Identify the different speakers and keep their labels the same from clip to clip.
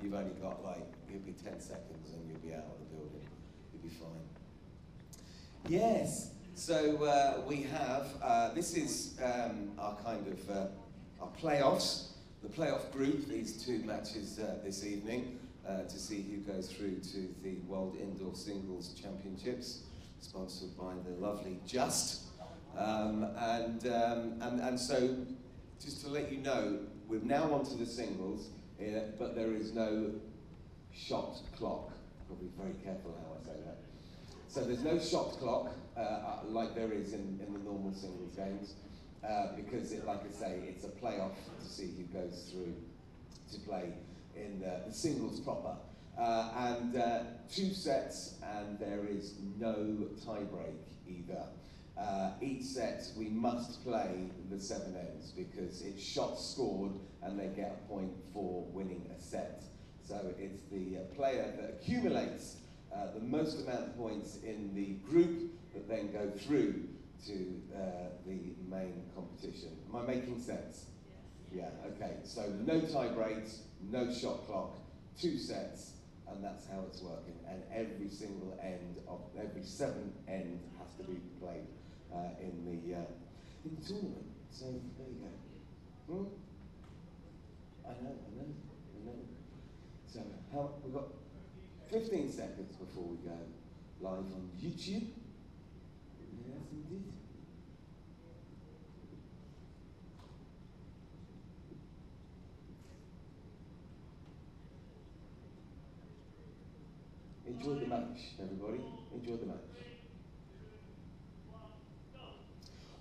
Speaker 1: you've only got like, it'll be 10 seconds and you'll be out of the building. You'll be fine. Yes, so we have, this is our kind of, our playoffs, the playoff group, these two matches this evening, to see who goes through to the World Indoor Singles Championships, sponsored by the lovely Just. And so, just to let you know, we're now onto the singles, but there is no shot clock. I'll be very careful how I say that. So there's no shot clock like there is in the normal singles games, because, like I say, it's a playoff to see who goes through to play in the singles proper. And 2 sets, and there is no tie break either. Each set we must play the 7 ends because it's shots scored and they get a point for winning a set. So it's the player that accumulates the most amount of points in the group that then go through to the main competition. Am I making sense? Yeah, okay. So no tie breaks, no shot clock, 2 sets, and that's how it's working. And every single end of every 7th end has to be played in the tournament. So there you go. I know. So we've got 15 seconds before we go live on YouTube. Yes, indeed. Enjoy the match, everybody. Enjoy the match.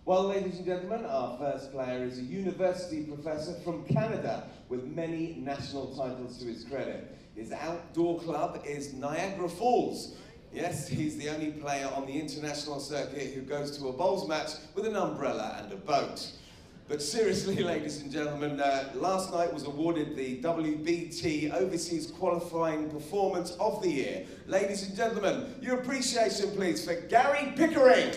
Speaker 1: Well, ladies and gentlemen, our first player is a university professor from Canada with many national titles to his credit. His outdoor club is Niagara Falls. Yes, he's the only player on the international circuit who goes to a bowls match with an umbrella and a boat. But seriously, ladies and gentlemen, last night was awarded the WBT Overseas Qualifying Performance of the Year. Ladies and gentlemen, your appreciation, please, for Gary Pickering.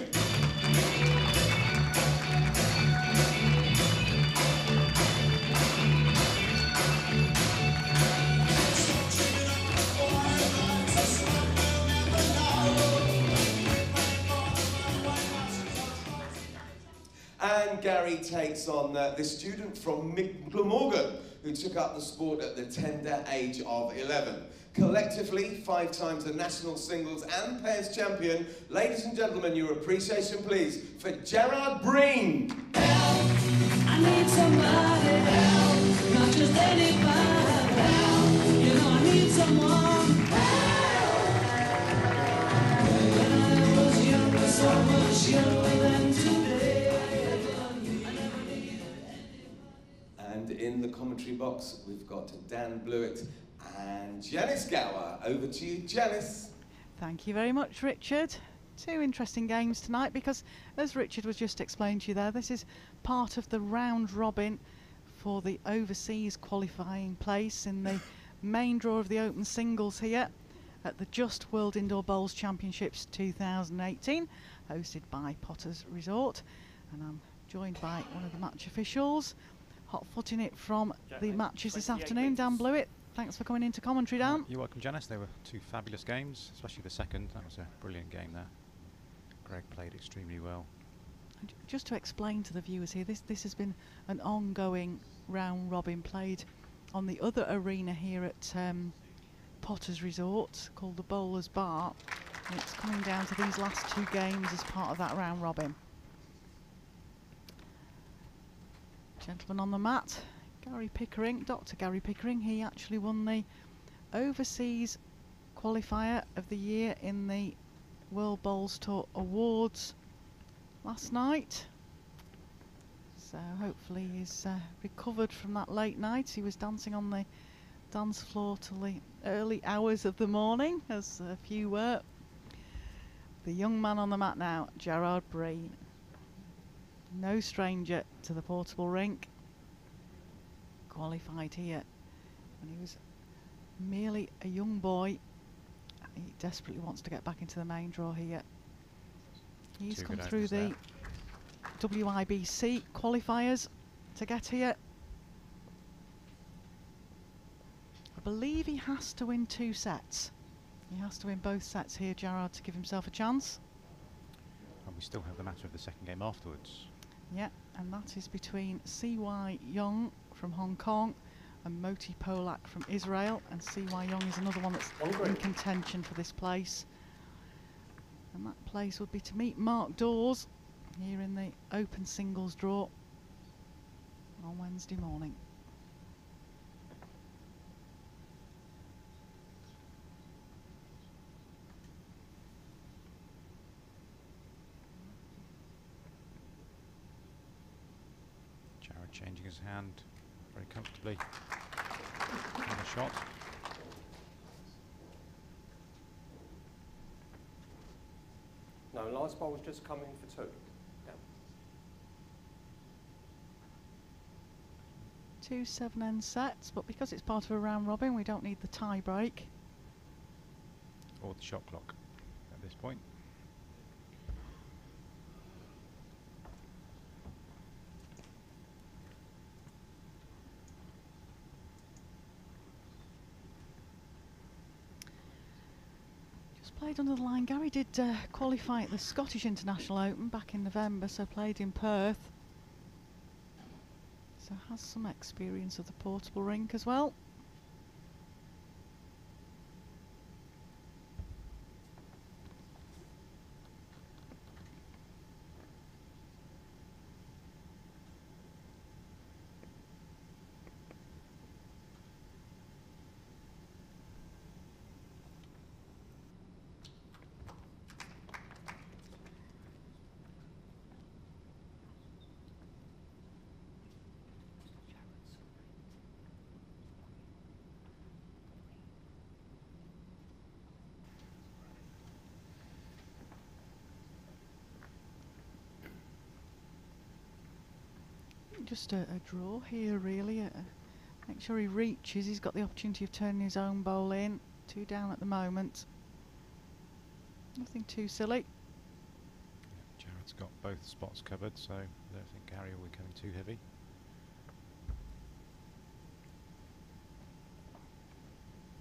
Speaker 1: And Gary takes on this student from Glamorgan who took up the sport at the tender age of 11. Collectively, 5 times the national singles and pairs champion. Ladies and gentlemen, your appreciation, please, for Gerard Breen.
Speaker 2: Help, I need somebody help, not just anybody help, you know I need someone help. When I was younger, so much younger than today.
Speaker 1: And in the commentary box, we've got Dan Blewett and Janice Gower. Over to you, Janice.
Speaker 3: Thank you very much, Richard. 2 interesting games tonight because, as Richard was just explaining to you there, this is part of the round robin for the overseas qualifying place in the main draw of the open singles here at the Just World Indoor Bowls Championships 2018, hosted by Potters Resort. And I'm joined by one of the match officials, hot-footing it from the matches this afternoon, Dan Blewett. Thanks for coming into commentary, Dan.
Speaker 4: You're welcome, Janice. They were 2 fabulous games, especially the second. That was a brilliant game there. Greg played extremely well.
Speaker 3: And just to explain to the viewers here, this has been an ongoing round robin played on the other arena here at Potters Resort called the Bowler's Bar. And it's coming down to these last 2 games as part of that round robin. Gentleman on the mat, Gary Pickering, Dr. Gary Pickering. He actually won the Overseas Qualifier of the Year in the World Bowls Tour Awards last night. So hopefully he's recovered from that late night. He was dancing on the dance floor till the early hours of the morning, as a few were. The young man on the mat now, Gerard Breen. No stranger to the portable rink. Qualified here when he was merely a young boy. He desperately wants to get back into the main draw here. He's come through the WIBC qualifiers to get here. I believe he has to win 2 sets. He has to win both sets here, Gerard, to give himself a chance.
Speaker 4: And we still have the matter of the second game afterwards.
Speaker 3: Yeah, and that is between C.Y. Young from Hong Kong and Moti Polak from Israel. And C.Y. Young is another one that's in contention for this place. And that place would be to meet Mark Dawes here in the open singles draw on Wednesday morning.
Speaker 4: Jared changing his hand very comfortably on the shot.
Speaker 5: No, last ball was just coming for 2. Yeah.
Speaker 3: 2 7-end sets, but because it's part of a round robin, we don't need the tie break.
Speaker 4: Or the shot clock at this point.
Speaker 3: Played under the line. Gary did qualify at the Scottish International Open back in November, so played in Perth. So has some experience of the portable rink as well. Just a draw here, really. Make sure he reaches. He's got the opportunity of turning his own bowl in. 2 down at the moment. Nothing too silly.
Speaker 4: Yeah, Jared's got both spots covered, so I don't think Gary will be coming too heavy.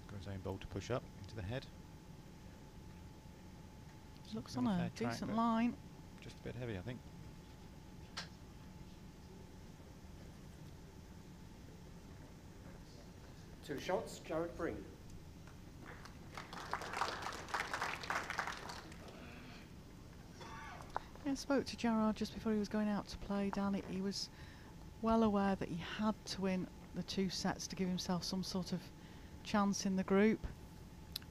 Speaker 4: Got his own bowl to push up into the head.
Speaker 3: Looks
Speaker 4: Not
Speaker 3: on a
Speaker 4: fair track,
Speaker 3: decent
Speaker 4: but
Speaker 3: line.
Speaker 4: just a bit heavy, I think.
Speaker 5: Two shots, Jared Breen.
Speaker 3: Yeah, I spoke to Gerard just before he was going out to play, Dan. He was well aware that he had to win the 2 sets to give himself some sort of chance in the group.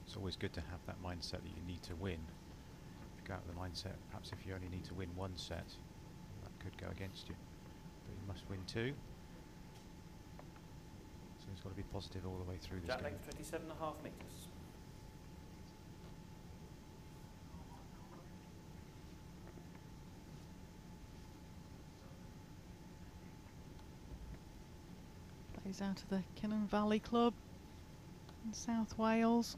Speaker 4: It's always good to have that mindset that you need to win. If you go out with the mindset, perhaps if you only need to win 1 set, that could go against you. But you must win 2. So it's got to be positive all the way through this
Speaker 5: Jack
Speaker 4: game.
Speaker 5: length 27.5 metres.
Speaker 3: Plays out of the Kinnan Valley Club in South Wales.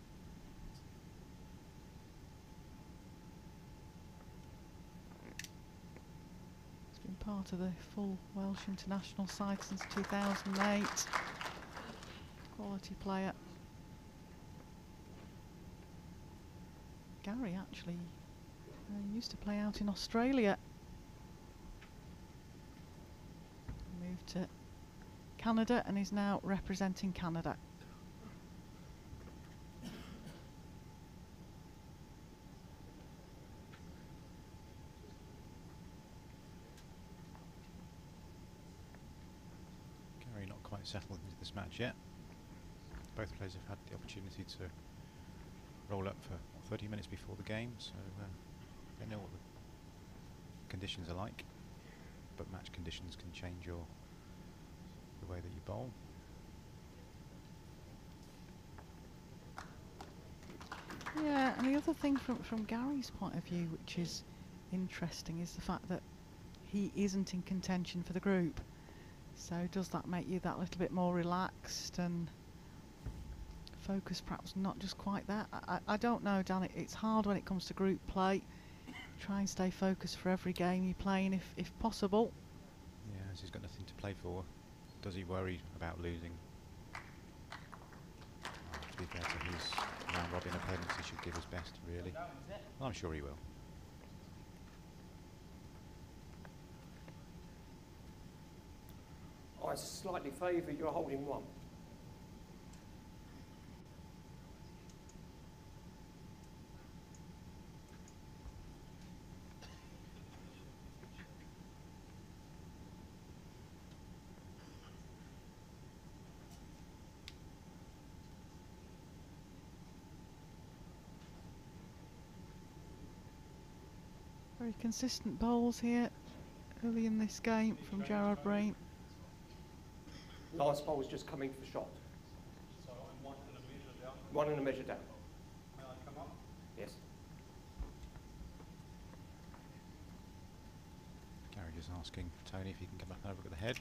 Speaker 3: He's been part of the full Welsh international side since 2008. Quality player. Gary actually used to play out in Australia. Moved to Canada and is now representing Canada.
Speaker 4: Gary not quite settled into this match yet. Both players have had the opportunity to roll up for 30 minutes before the game, so they know what the conditions are like. But match conditions can change the way that you bowl.
Speaker 3: Yeah, and the other thing from Gary's point of view, which is interesting, is the fact that he isn't in contention for the group. So does that make you that little bit more relaxed and focus perhaps not just quite there? I don't know, Dan. It's hard when it comes to group play. Try and stay focused for every game you're playing if possible.
Speaker 4: Yeah, as he's got nothing to play for, does he worry about losing? be fair to his round robin opponents, he should give his best, really. Well, I'm sure he will.
Speaker 5: I slightly favour your holding one.
Speaker 3: Very consistent bowls here early in this game from Gerard Brain.
Speaker 5: Last bowl's just coming for shot.
Speaker 6: So I'm 1 and a measure down.
Speaker 5: 1 and a measure down.
Speaker 6: May I come up?
Speaker 5: Yes.
Speaker 4: Gary just asking Tony if he can come up and have a look at the head.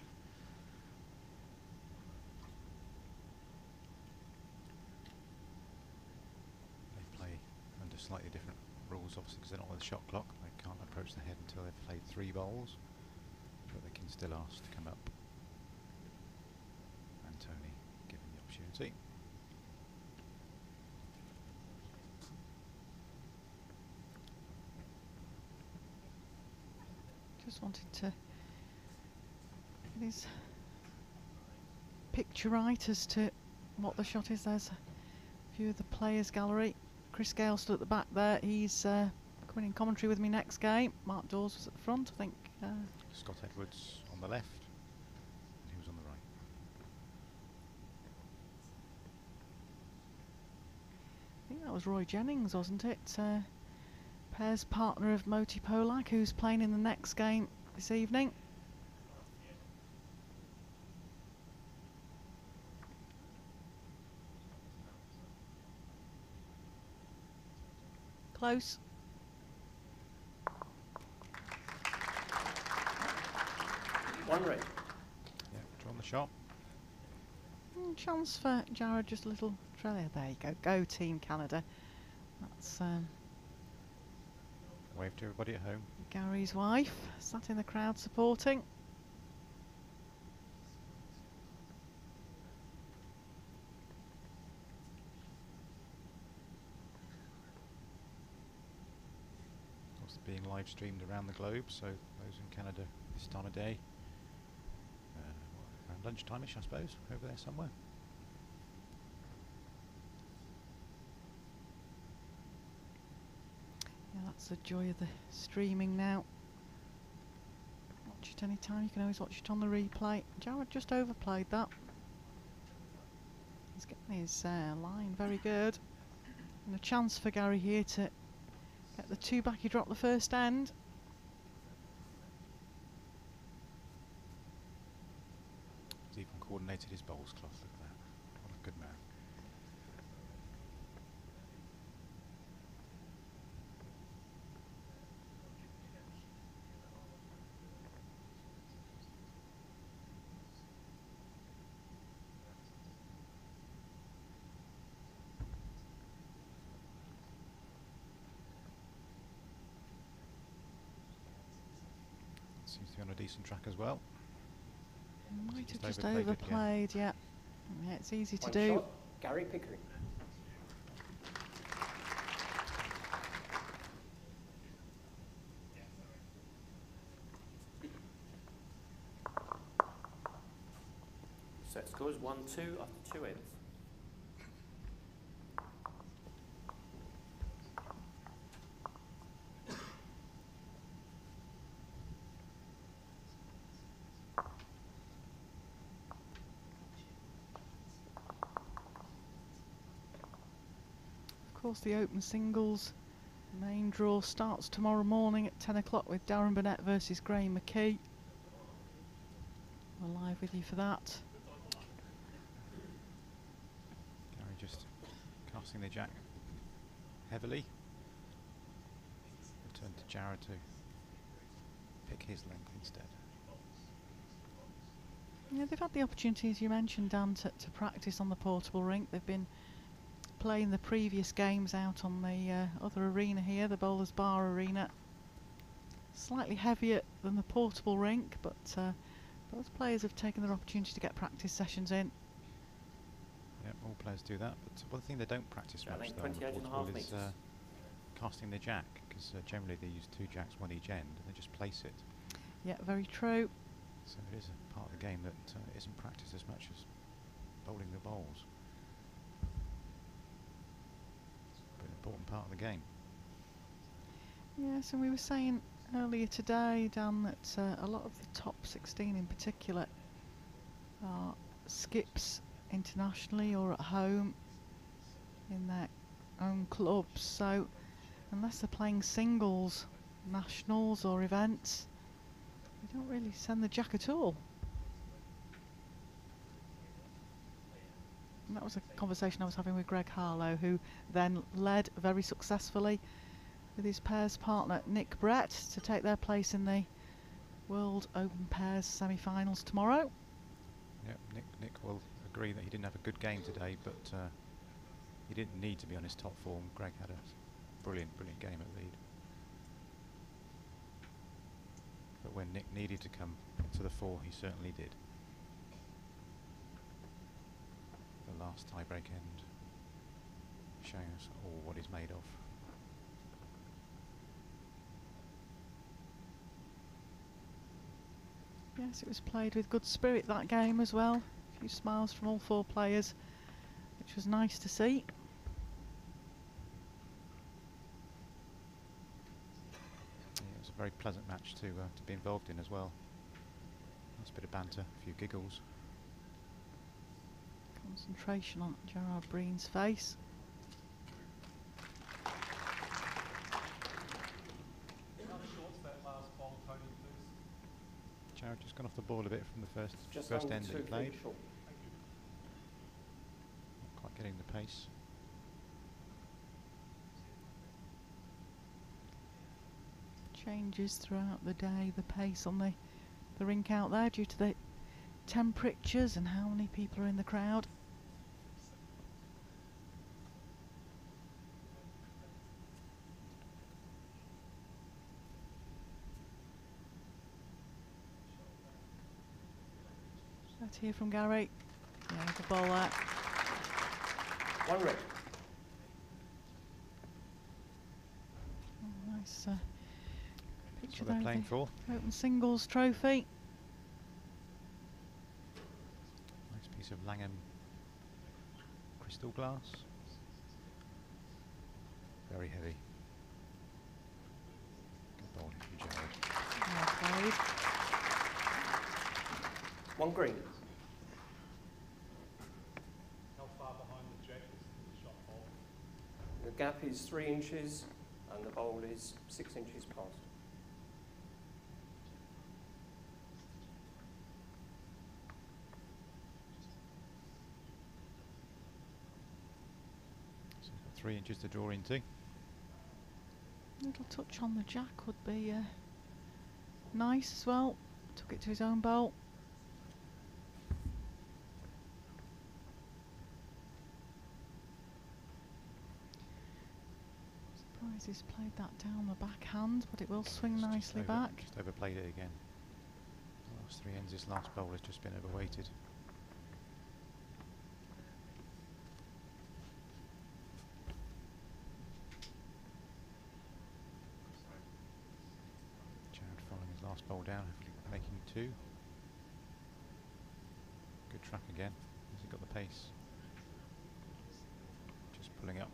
Speaker 4: They play under slightly different rules, obviously, because they're not on the shot clock. They can't approach the head until they've played 3 bowls, but they can still ask to come up. And Tony given the opportunity.
Speaker 3: Just wanted to get his picture right as to what the shot is. There's a few of the players' gallery. Chris Gale stood at the back there. He's coming in commentary with me next game. Mark Dawes was at the front, I think.
Speaker 4: Scott Edwards on the left, and he was on the right.
Speaker 3: I think that was Roy Jennings, wasn't it? Pairs partner of Moti Polak, who's playing in the next game this evening. Close.
Speaker 5: One red.
Speaker 4: Yeah, drawn the shot.
Speaker 3: Chance for Jared, just a little trail. There you go. Go Team Canada. That's
Speaker 4: Wave to everybody at home.
Speaker 3: Gary's wife, sat in the crowd supporting.
Speaker 4: It's being live streamed around the globe, so those in Canada this time of day, around lunchtime-ish, I suppose, over there somewhere.
Speaker 3: Yeah, that's the joy of the streaming now. Watch it any time. You can always watch it on the replay. Jared just overplayed that. He's getting his line very good. And a chance for Gary here to get the 2 back. He dropped the first end.
Speaker 4: He's even coordinated his bowls cloth. Look at that. What a good man. Seems to be on a decent track as well.
Speaker 3: Might have
Speaker 4: Just
Speaker 3: just
Speaker 4: overplayed it, yeah.
Speaker 3: overplayed, yeah. Yeah, it's easy to
Speaker 5: One
Speaker 3: do.
Speaker 5: shot. Gary Pickering. Set scores 1-2 after 2 ends.
Speaker 3: Of course, the Open Singles main draw starts tomorrow morning at 10 o'clock with Darren Burnett versus Graham McKee. We're live with you for that.
Speaker 4: Gary just casting the jack heavily. Return to Jared to pick his length instead.
Speaker 3: Yeah, they've had the opportunity, as you mentioned, Dan, to practice on the portable rink. They've been playing the previous games out on the other arena here, the Bowlers Bar Arena. Slightly heavier than the portable rink, but both players have taken their opportunity to get practice sessions in.
Speaker 4: Yeah, all players do that, but one thing they don't practice
Speaker 5: Yeah, I
Speaker 4: much
Speaker 5: think
Speaker 4: though on the
Speaker 5: 28 and a half
Speaker 4: portable is
Speaker 5: metres.
Speaker 4: casting their jack, because generally they use 2 jacks one each end and they just place it.
Speaker 3: Yeah, very true.
Speaker 4: So it is a part of the game that isn't practiced as much as bowling the bowls. But an important part of the game.
Speaker 3: Yes, and we were saying earlier today, Dan, that a lot of the top 16 in particular are skips internationally or at home in their own clubs. So unless they're playing singles, nationals or events, they don't really send the jack at all. And that was a conversation I was having with Greg Harlow, who then led very successfully with his pairs partner Nick Brett to take their place in the World Open Pairs semi-finals tomorrow.
Speaker 4: Yeah, Nick will agree that he didn't have a good game today, but he didn't need to be on his top form. Greg had a brilliant game at lead. But when Nick needed to come to the fore, he certainly did. The last tie-break end showing us all what he's made of.
Speaker 3: Yes, it was played with good spirit, that game as well. A few smiles from all 4 players, which was nice to see.
Speaker 4: Yeah, it was a very pleasant match to be involved in as well. Nice bit of banter, a few giggles.
Speaker 3: Concentration on Gerard Breen's face.
Speaker 6: How short's that last ball, Tony, please?
Speaker 4: Jared just gone off the ball a bit from the first
Speaker 5: Just
Speaker 4: first
Speaker 5: under
Speaker 4: end that
Speaker 5: 2
Speaker 4: he played.
Speaker 5: feet short.
Speaker 6: Thank you.
Speaker 4: Not quite getting the pace.
Speaker 3: Changes throughout the day, the pace on the rink out there due to the temperatures and how many people are in the crowd. Let's hear from Gary. Yeah, the ball there.
Speaker 5: 1 red.
Speaker 3: Oh, nice
Speaker 4: That's
Speaker 3: picture
Speaker 4: what they're
Speaker 3: there.
Speaker 4: playing
Speaker 3: of
Speaker 4: for.
Speaker 3: the Open Singles Trophy.
Speaker 4: Nice piece of Langham crystal glass. Very heavy. Good bowling from Jared.
Speaker 3: Well played.
Speaker 5: 1 green.
Speaker 6: How far behind the jack is the shot hole?
Speaker 5: The gap is 3 inches and the bowl is 6 inches past.
Speaker 4: So he's got 3 inches to draw into.
Speaker 3: Little touch on the jack would be nice as well. Took it to his own bowl. Surprised he's played that down the backhand, but it will swing
Speaker 4: Just
Speaker 3: nicely
Speaker 4: over-
Speaker 3: back.
Speaker 4: Just overplayed it again. The last 3 ends, this last bowl has just been overweighted. Jared following his last bowl down, hopefully making 2. Good track again. Has he got the pace? Just pulling up.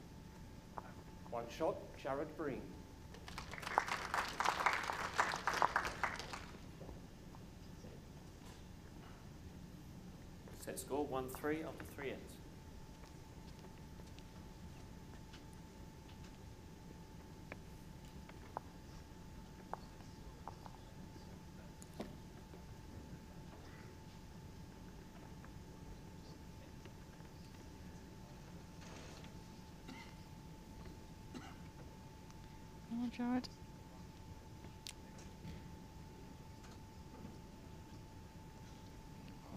Speaker 5: 1 shot, Jared Breen.
Speaker 7: Set score 1-3 after 3 ends.
Speaker 3: Oh, Jared.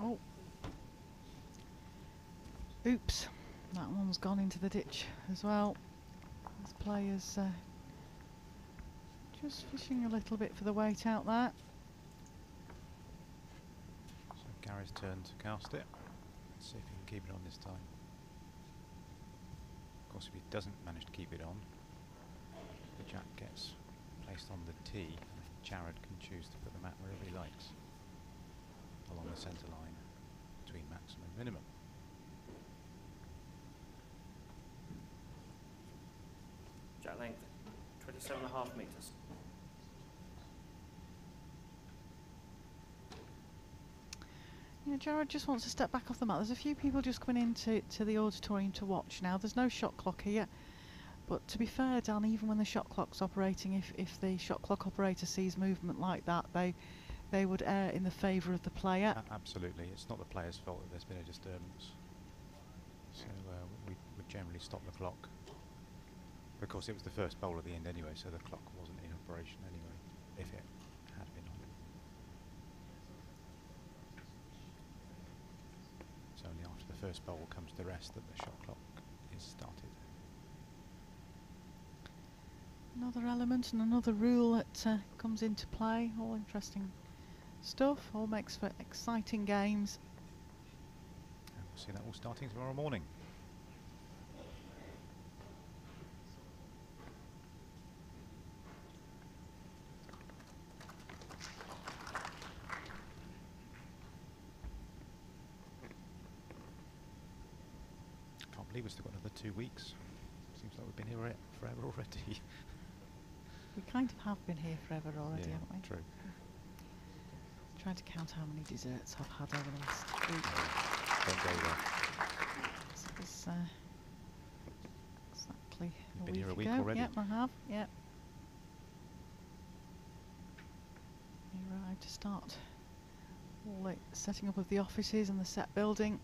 Speaker 3: Oh. Oops. That one's gone into the ditch as well. This player's just fishing a little bit for the weight out there.
Speaker 4: So Gary's turn to cast it. Let's see if he can keep it on this time. course, if he doesn't manage to keep it on, the jack gets placed on the tee, and Jared can choose to put the mat wherever he likes, along the centre line between maximum and minimum.
Speaker 7: Jack length, 27.5 metres.
Speaker 3: Yeah, Jared just wants to step back off the mat. There's a few people just coming into the auditorium to watch now. There's no shot clock here. But to be fair, Dan, even when the shot clock's operating, if the shot clock operator sees movement like that, they would err in the favour of the player.
Speaker 4: Absolutely. It's not the player's fault that there's been a disturbance. So we would generally stop the clock. Of course, it was the first bowl at the end anyway, so the clock wasn't in operation anyway, if it had been on. It's only after the first bowl comes to rest that the shot clock is started.
Speaker 3: Another element and another rule that comes into play. All interesting stuff. All makes for exciting games.
Speaker 4: And we'll see that all starting tomorrow morning. Can't believe we've still got another 2 weeks. Seems like we've been here forever already.
Speaker 3: We kind of have been here forever already,
Speaker 4: Yeah,
Speaker 3: haven't we?
Speaker 4: true.
Speaker 3: Trying to count how many desserts I've had over the last week.
Speaker 4: Don't go there.
Speaker 3: So it's exactly
Speaker 4: You've
Speaker 3: a
Speaker 4: been
Speaker 3: week
Speaker 4: here a week
Speaker 3: ago.
Speaker 4: already?
Speaker 3: Yep, I have. Yep. We arrived to start all the setting up of the offices and the set building.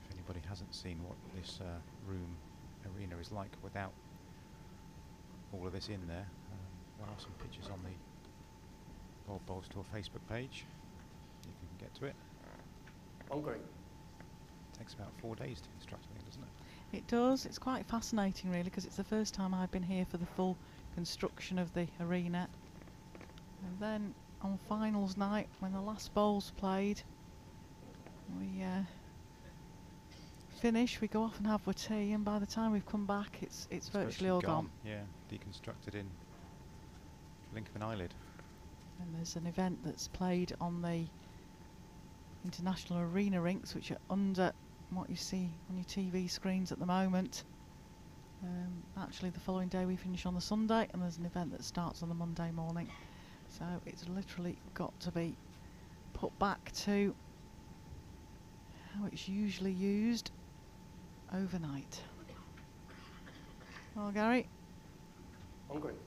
Speaker 4: If anybody hasn't seen what this arena is like without all of this in there, there are some pictures on the World Bowls Tour Facebook page, if you can get to it.
Speaker 5: On green.
Speaker 4: Takes about 4 days to construct, I think, doesn't it?
Speaker 3: It does. It's quite fascinating, really, because it's the first time I've been here for the full construction of the arena. And then on finals night, when the last bowl's played, we finish, we go off and have our tea, and by the time we've come back, it's virtually all gone.
Speaker 4: Yeah, deconstructed in blink of an eyelid.
Speaker 3: And there's an event that's played on the International Arena rinks, which are under what you see on your TV screens at the moment. Actually, the following day we finish on the Sunday, and there's an event that starts on the Monday morning. So it's literally got to be put back to how it's usually used overnight. Well, Gary,
Speaker 5: On green.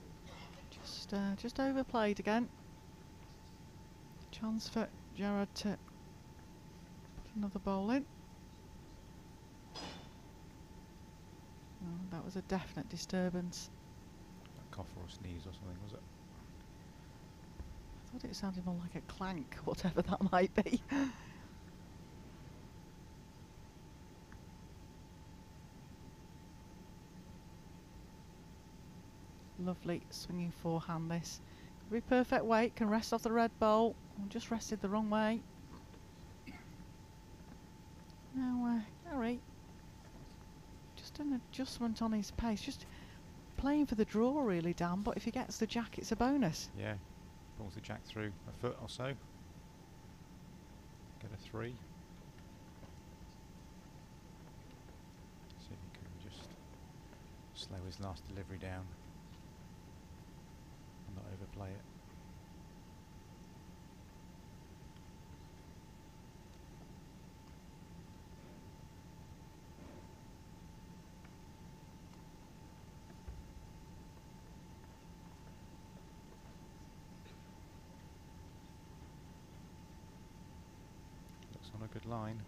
Speaker 3: just overplayed again. Chance for Jared to put another bowl in. Oh, that was a definite disturbance.
Speaker 4: A cough or a sneeze or something, was it?
Speaker 3: I thought it sounded more like a clank, whatever that might be. Lovely swinging forehand this. Could be perfect weight, can rest off the red bowl. Just rested the wrong way. Now, Gary, just an adjustment on his pace. Just playing for the draw, really, Dan. But if he gets the jack, it's a bonus.
Speaker 4: Yeah, pulls the jack through a foot or so. Get a 3. See if he can just slow his last delivery down and not overplay it. Looks on a good line.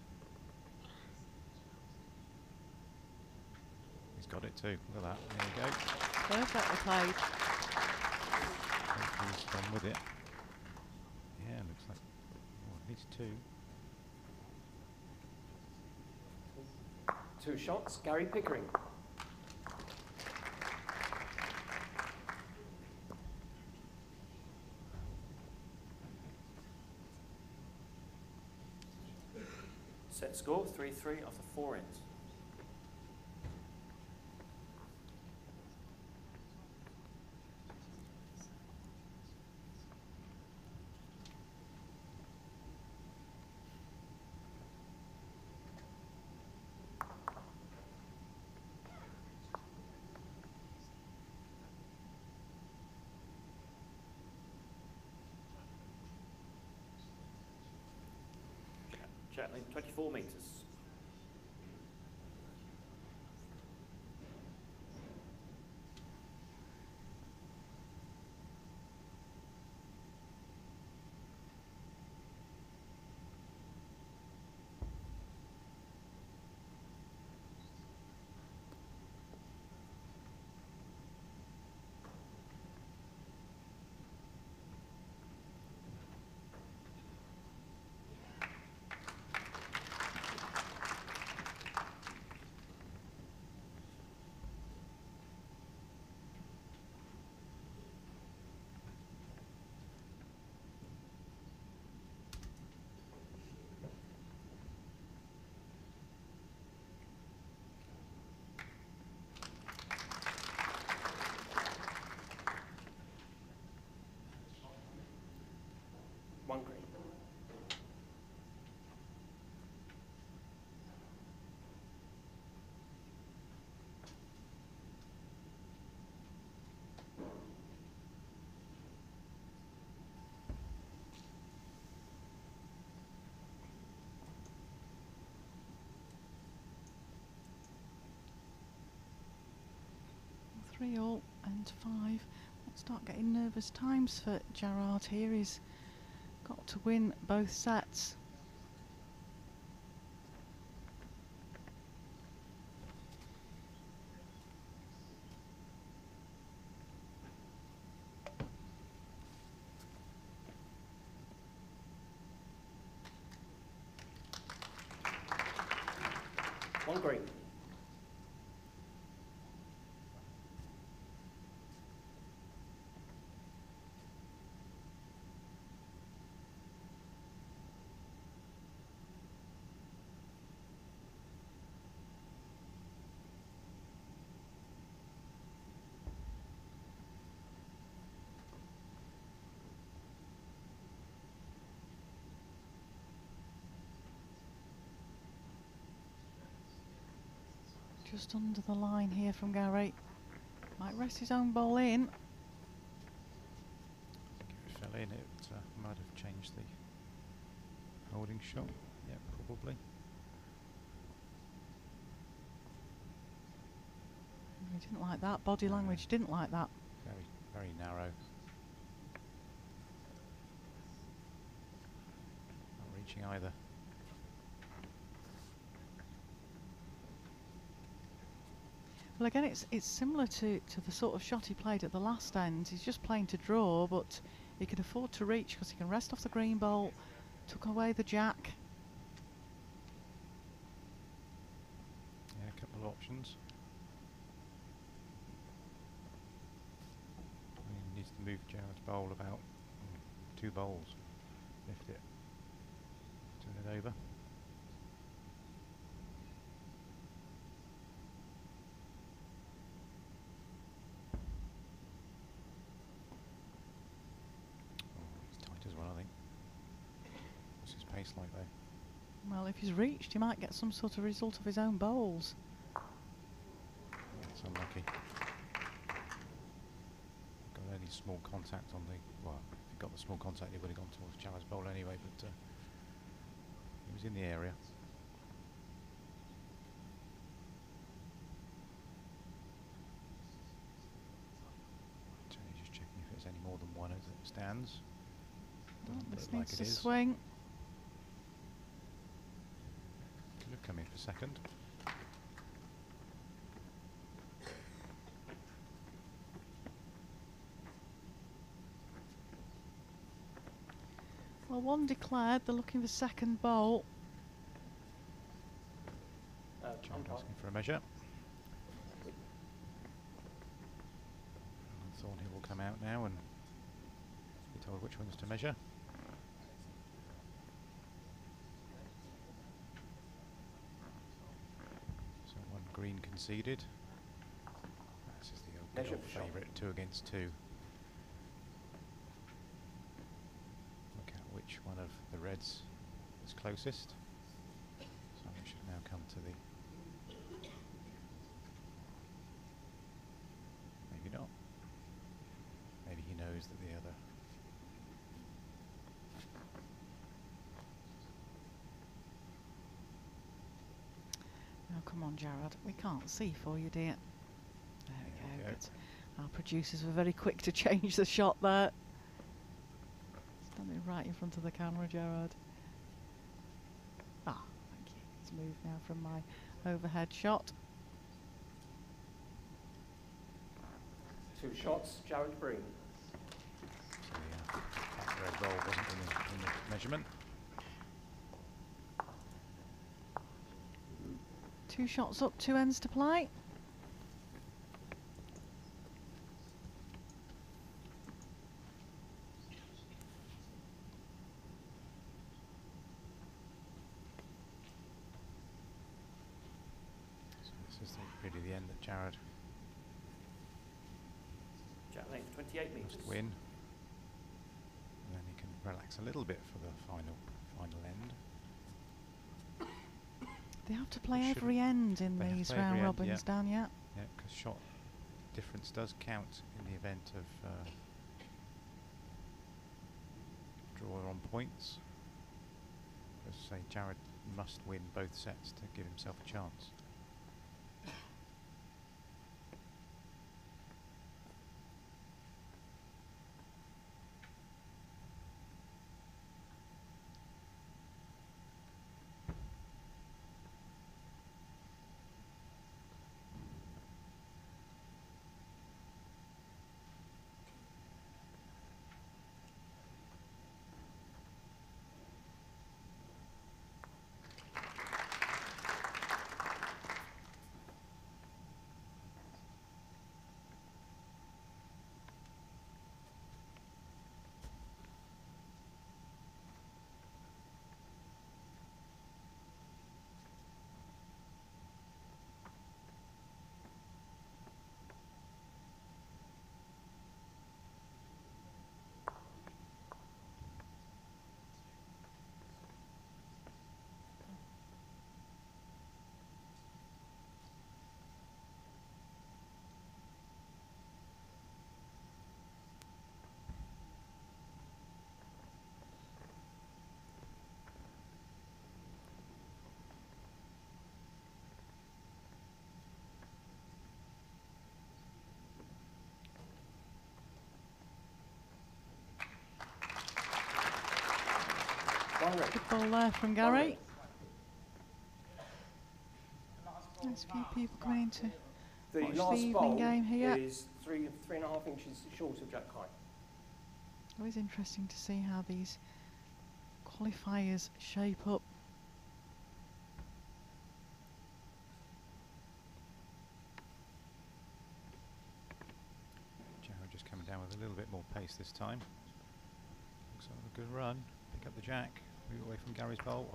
Speaker 4: He's got it too. Look at that. There you go.
Speaker 3: Perfectly played.
Speaker 4: Hopefully he's gone with it. Yeah, looks like at least 2.
Speaker 5: 2 shots. Gary Pickering.
Speaker 7: score, 3-3 after 4 ends. Jack length 24 metres. One green.
Speaker 3: Three all and 5. Let's start getting nervous times for Gerard here. He's got to win both sets.
Speaker 7: One green.
Speaker 3: Just under the line here from Gary. Might rest his own ball in.
Speaker 4: If it fell in, it might have changed the holding shot. Yeah, probably.
Speaker 3: He didn't like that. Body
Speaker 4: No.
Speaker 3: language didn't like that.
Speaker 4: Very, very narrow. Not reaching either.
Speaker 3: Well, again, it's similar to the sort of shot he played at the last end. He's just playing to draw, but he can afford to reach because he can rest off the green ball. Took away the jack.
Speaker 4: Yeah, a couple of options. He needs to move Gerard's bowl about 2 bowls. Lift it. Turn it over. Pace like though.
Speaker 3: Well, if he's reached, he might get some sort of result of his own bowls.
Speaker 4: That's unlucky. Got only small contact on the. Well, if he got the small contact, he would have gone towards Gerard's bowl anyway. But he was in the area. So he's just checking if it's any more than one as it stands.
Speaker 3: Well,
Speaker 4: Doesn't
Speaker 3: this
Speaker 4: look like
Speaker 3: needs
Speaker 4: it
Speaker 3: to
Speaker 4: is.
Speaker 3: swing.
Speaker 4: Could have come in for second.
Speaker 3: Well, one declared. They're looking for second bowl.
Speaker 4: Gerard asking for a measure. Thornhill will come out now and be told which ones to measure. conceded. This is the
Speaker 5: Measure
Speaker 4: old
Speaker 5: for shot.
Speaker 4: favourite, 2 against 2. Look at which one of the reds is closest. So we should now come to the... Maybe not. Maybe he knows that the other...
Speaker 3: Oh, come on, Gerard. We can't see for you, dear. There we go. But our producers were very quick to change the shot there. Standing right in front of the camera, Gerard. Ah, thank you. It's moved now from my overhead shot.
Speaker 5: 2 shots, Jared Breen.
Speaker 4: So that red ball wasn't in the measurement.
Speaker 3: 2 shots up, 2 ends to play.
Speaker 4: So this is really the end that Jared
Speaker 7: Jack length 28 metres.
Speaker 4: must win. And then he can relax a little bit for the final end.
Speaker 3: They have to play
Speaker 4: Should-
Speaker 3: every end in
Speaker 4: they have to
Speaker 3: these
Speaker 4: play every
Speaker 3: round
Speaker 4: end,
Speaker 3: robins,
Speaker 4: yeah.
Speaker 3: Dan, yeah.
Speaker 4: Yeah, because shot difference does count in the event of draw on points. As I say, Jared must win both sets to give himself a chance.
Speaker 5: One red.
Speaker 3: Good ball there from Gary. There's a few people coming in to
Speaker 5: The
Speaker 3: watch the
Speaker 5: last
Speaker 3: evening
Speaker 5: bowl
Speaker 3: game here.
Speaker 5: is 3.5 inches short of Jack High.
Speaker 3: Always interesting to see how these qualifiers shape up.
Speaker 4: Jared just coming down with a little bit more pace this time. Looks like a good run. Pick up the jack. Move away from Gary's bowl.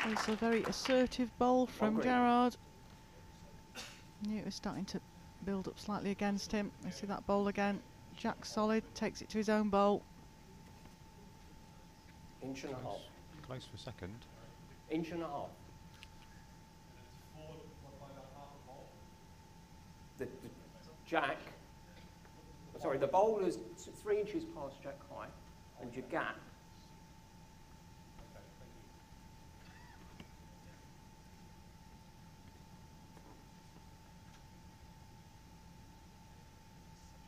Speaker 3: It's a very assertive bowl from
Speaker 5: green.
Speaker 3: Gerard. Knew it was starting to build up slightly against him. You see that bowl again. Jack solid, takes it to his own bowl.
Speaker 5: Inch and a half.
Speaker 4: Close for second.
Speaker 5: Inch and a half. The jack, sorry, the bowl is 3 inches past Jack High, and your gap.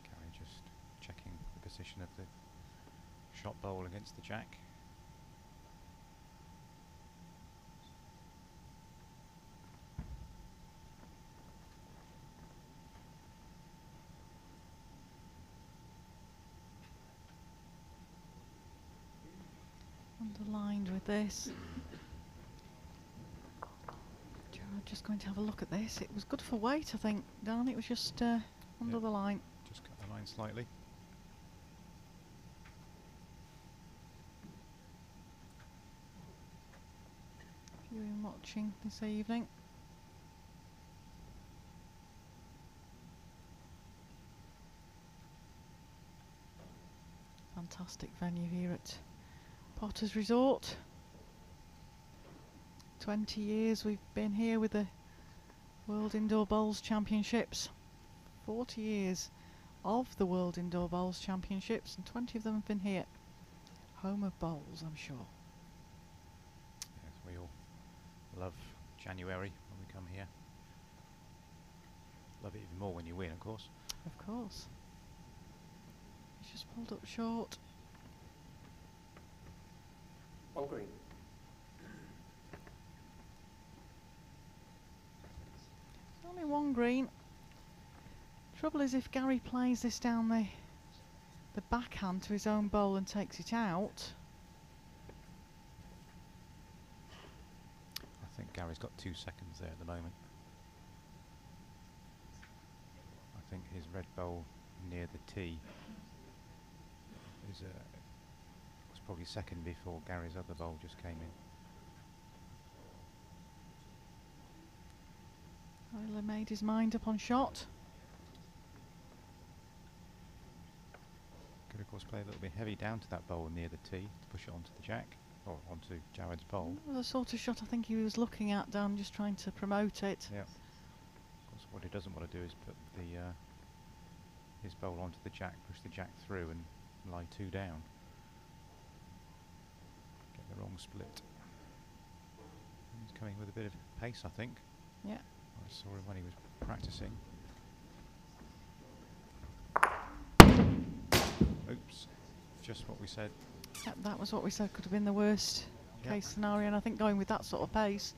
Speaker 4: Gary just checking the position of the shot bowl against the jack.
Speaker 3: Underlined with this. Gerard just going to have a look at this. It was good for weight, I think, Dan. It was just under
Speaker 4: Yep.
Speaker 3: the line.
Speaker 4: Just cut the line slightly.
Speaker 3: Viewing watching this evening. Fantastic venue here at Potter's Resort. 20 years we've been here with the World Indoor Bowls Championships. 40 years of the World Indoor Bowls Championships, and 20 of them have been here. Home of bowls, I'm sure.
Speaker 4: Yes, we all love January when we come here. Love it even more when you win, of course.
Speaker 3: Of course. He's just pulled up short.
Speaker 5: On green.
Speaker 3: Only one green. Trouble is, if Gary plays this down the backhand to his own bowl and takes it out.
Speaker 4: I think Gary's got 2 seconds there at the moment. I think his red bowl near the tee is was probably second before Gary's other bowl just came in.
Speaker 3: Tyler made his mind up on shot.
Speaker 4: Could of course play a little bit heavy down to that bowl near the tee to push it onto the jack, or onto Jared's bowl.
Speaker 3: It was a sort of shot I think he was looking at, Dan, just trying to promote it.
Speaker 4: Yeah. Of course, what he doesn't want to do is put the his bowl onto the jack, push the jack through, and lie 2 down. Get the wrong split. He's coming with a bit of pace, I think.
Speaker 3: Yeah.
Speaker 4: I saw him when he was practicing. Oops, just what we said.
Speaker 3: Yep, that was what we said could have been the worst
Speaker 4: Yep.
Speaker 3: case scenario, and I think going with that sort of pace,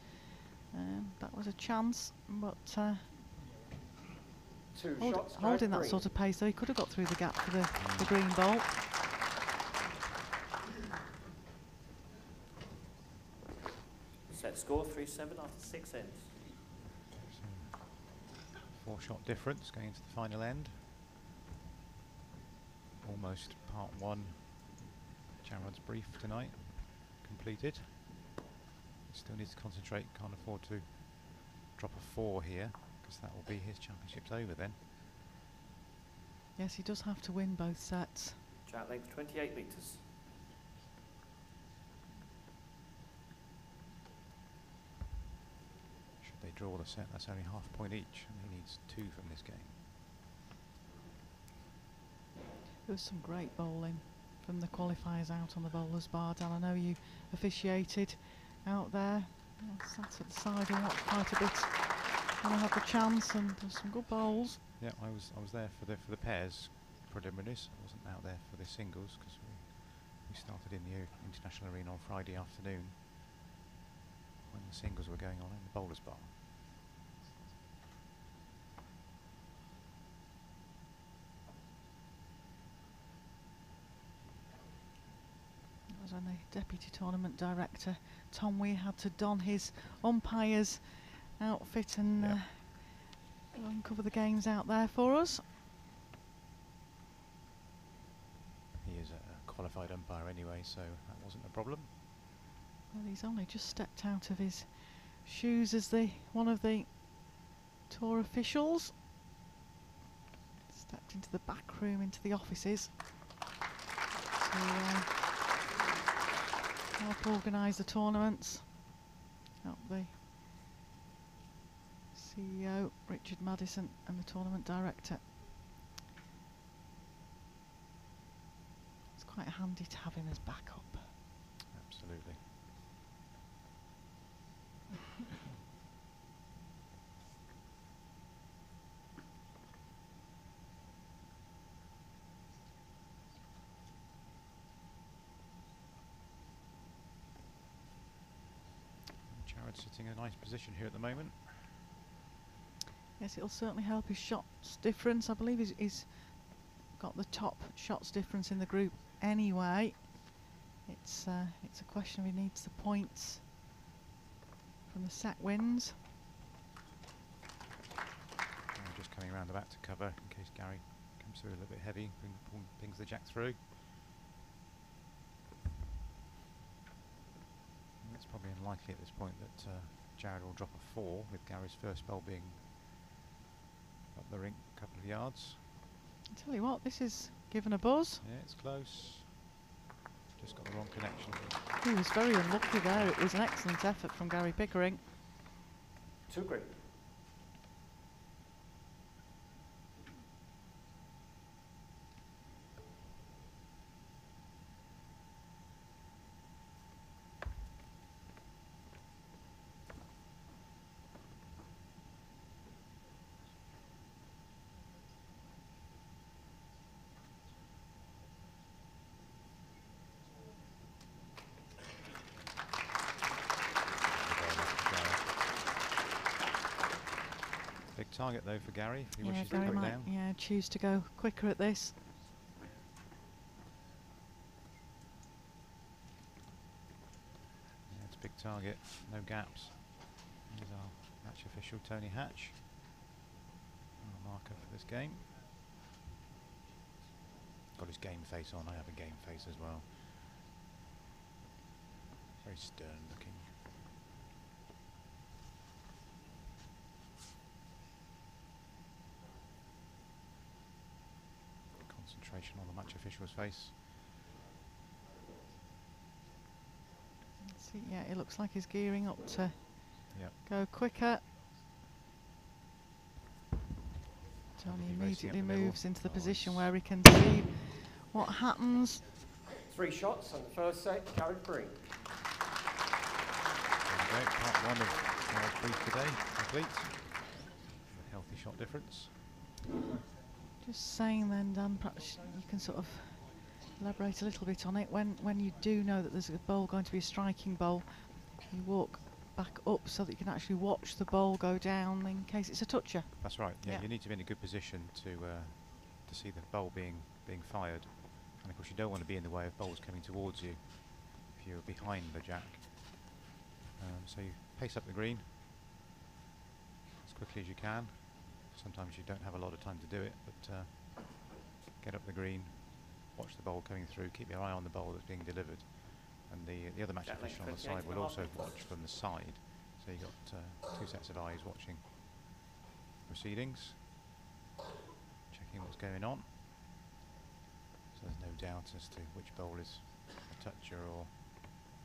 Speaker 3: that was a chance, but
Speaker 5: Two shots.
Speaker 3: holding that
Speaker 5: green.
Speaker 3: sort of pace, though, he could have got through the gap for the green ball.
Speaker 7: Set score 3-7 after 6 ends.
Speaker 4: So 4-shot difference going into the final end. Almost part 1 Jared's brief tonight completed. Still needs to concentrate, can't afford to drop a 4 here, because that will be his championships over then.
Speaker 3: Yes, he does have to win both sets.
Speaker 7: Jack length 28 metres.
Speaker 4: Should they draw the set, that's only half a point each, and he needs 2 from this game.
Speaker 3: There was some great bowling from the qualifiers out on the bowler's bar, Dan. I know you officiated out there. I sat at the side and watched quite a bit when I had the chance, and there was some good bowls.
Speaker 4: Yeah, I was there for the pairs preliminaries. I wasn't out there for the singles because we started in the International Arena on Friday afternoon when the singles were going on in the bowler's bar.
Speaker 3: That was when the Deputy Tournament Director, Tom Weir, had to don his umpire's outfit and
Speaker 4: Yep.
Speaker 3: uncover the games out there for us.
Speaker 4: He is a qualified umpire anyway, so that wasn't a problem.
Speaker 3: Well, he's only just stepped out of his shoes as one of the tour officials. Stepped into the back room, into the offices to help organise the tournaments. Help the CEO, Richard Maddison, and the tournament director. It's quite handy to have him as backup.
Speaker 4: Absolutely. Jared's sitting in a nice position here at the moment.
Speaker 3: Yes, it'll certainly help his shots difference. I believe he's got the top shots difference in the group anyway. It's a question of he needs the points from the set wins.
Speaker 4: Just coming around the back to cover in case Gary comes through a little bit heavy, brings the jack through. And it's probably unlikely at this point that Jared will drop a 4 with Gary's first ball being up the rink a couple of yards.
Speaker 3: I tell you what, this is given a buzz.
Speaker 4: Yeah, it's close. Just got the wrong connection.
Speaker 3: He was very unlucky there. It was an excellent effort from Gary Pickering.
Speaker 5: 2 green.
Speaker 4: Big target though for Gary if he
Speaker 3: Yeah,
Speaker 4: wishes
Speaker 3: Gary
Speaker 4: to go
Speaker 3: might
Speaker 4: down.
Speaker 3: choose to go quicker at this.
Speaker 4: Yeah, it's a big target, no gaps. Here's our match official Tony Hatch, our marker for this game. Got his game face on, I have a game face as well. Very stern looking. Concentration on the match official's face.
Speaker 3: See, yeah, it looks like he's gearing up to
Speaker 4: Yep.
Speaker 3: go quicker. Tony
Speaker 4: He'll be racing up
Speaker 3: immediately
Speaker 4: the middle.
Speaker 3: moves into the
Speaker 4: Oh,
Speaker 3: position
Speaker 4: it's-
Speaker 3: where he can see what happens.
Speaker 5: 3 shots on the first set, Jared Green.
Speaker 4: There we go, part 1 of our brief today, complete. With a healthy shot difference.
Speaker 3: Just saying then, Dan, perhaps you can sort of elaborate a little bit on it. When you do know that there's a bowl going to be a striking bowl, you walk back up so that you can actually watch the bowl go down in case it's a toucher.
Speaker 4: That's right. Yeah,
Speaker 3: Yeah.
Speaker 4: you need to be in a good position to see the bowl being fired, and of course you don't want to be in the way of bowls coming towards you if you're behind the jack. So you pace up the green as quickly as you can. Sometimes you don't have a lot of time to do it, but get up the green, watch the bowl coming through, keep your eye on the bowl that's being delivered, and the other match
Speaker 5: Jack
Speaker 4: official on the
Speaker 5: 28
Speaker 4: side will
Speaker 5: and a
Speaker 4: also
Speaker 5: half.
Speaker 4: watch from the side. So you've got 2 sets of eyes watching proceedings, checking what's going on. So there's no doubt as to which bowl is a toucher or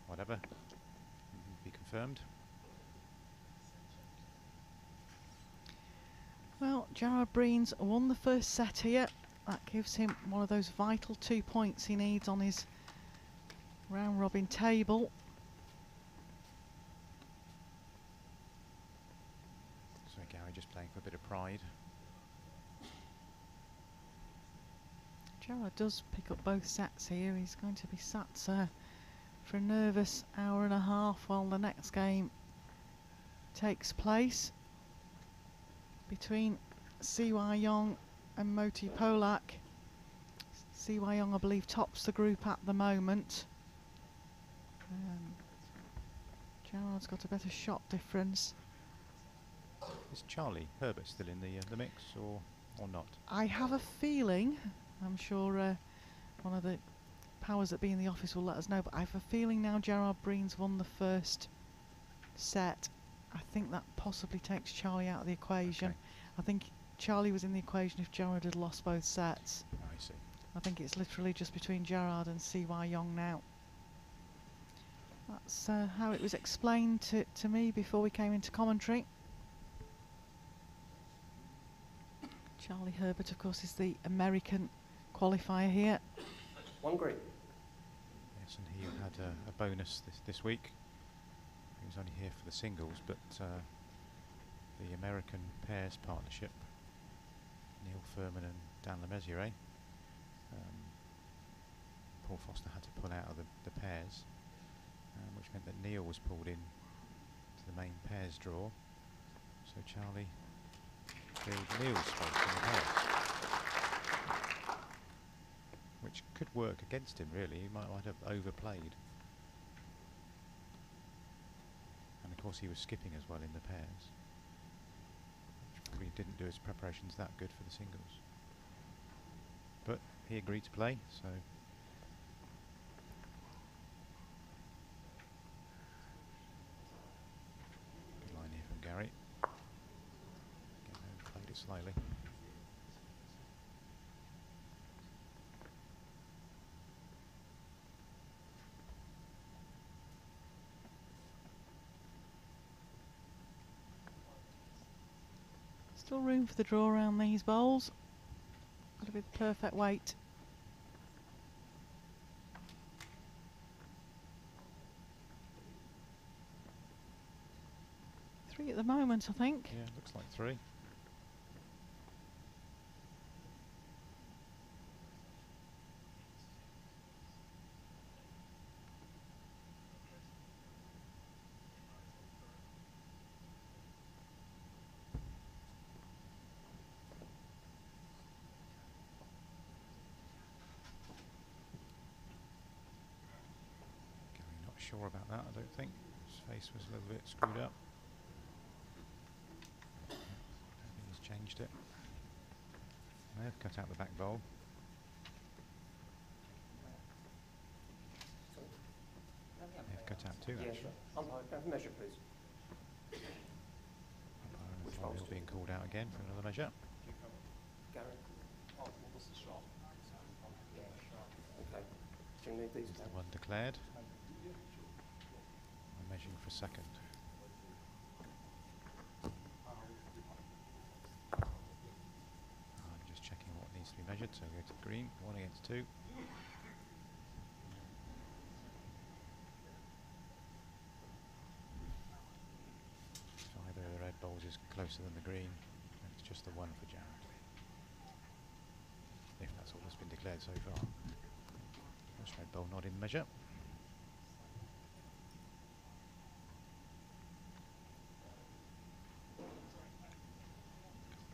Speaker 4: whatever. Be confirmed.
Speaker 3: Well, Gerard Breen's won the first set here. That gives him one of those vital 2 points he needs on his round robin table.
Speaker 4: So Gary just playing for a bit of pride.
Speaker 3: Gerard does pick up both sets here. He's going to be sat for a nervous hour and a half while the next game takes place between CY Young and Moti Polak. CY Young, I believe, tops the group at the moment. Gerard's got a better shot difference.
Speaker 4: Is Charlie Herbert still in the mix or not?
Speaker 3: I have a feeling, I'm sure one of the powers that be in the office will let us know, but I have a feeling now Gerard Breen's won the first set. I think that possibly takes Charlie out of the equation.
Speaker 4: Okay.
Speaker 3: I think Charlie was in the equation if Gerard had lost both sets.
Speaker 4: Oh, I see.
Speaker 3: I think it's literally just between Gerard and CY Young now. That's how it was explained to me before we came into commentary. Charlie Herbert, of course, is the American qualifier here.
Speaker 5: 1 green.
Speaker 4: Yes, and he had a bonus this week. He was only here for the singles, but the American pairs partnership, Neil Furman and Dan Lemessurier, Paul Foster had to pull out of the pairs, which meant that Neil was pulled in to the main pairs draw. So Charlie filled Neil's spot in the pairs, which could work against him really. He might have overplayed. And of course he was skipping as well in the pairs, which probably didn't do his preparations that good for the singles. But he agreed to play, so highly.
Speaker 3: Still room for the draw around these bowls. Got to be the perfect weight. Three at the moment, I think.
Speaker 4: Yeah, looks like 3. Not sure about that, I don't think. His face was a little bit screwed up. I don't think he's changed it. They've cut out the back bowl. They've cut out 2
Speaker 5: Yeah,
Speaker 4: actually.
Speaker 5: sure. Umpire, can I have a measure, please?
Speaker 4: Which being called out again for another measure.
Speaker 5: Gary?
Speaker 6: Oh, what was the shot?
Speaker 5: Okay. Do you need these
Speaker 4: Is the
Speaker 5: down?
Speaker 4: one declared. I'm measuring for second. I'm just checking what needs to be measured, so go to green, 1 against 2. So either of the red bowls is closer than the green, and it's just the 1 for Jared. If that's all that's been declared so far. First red bowl not in measure.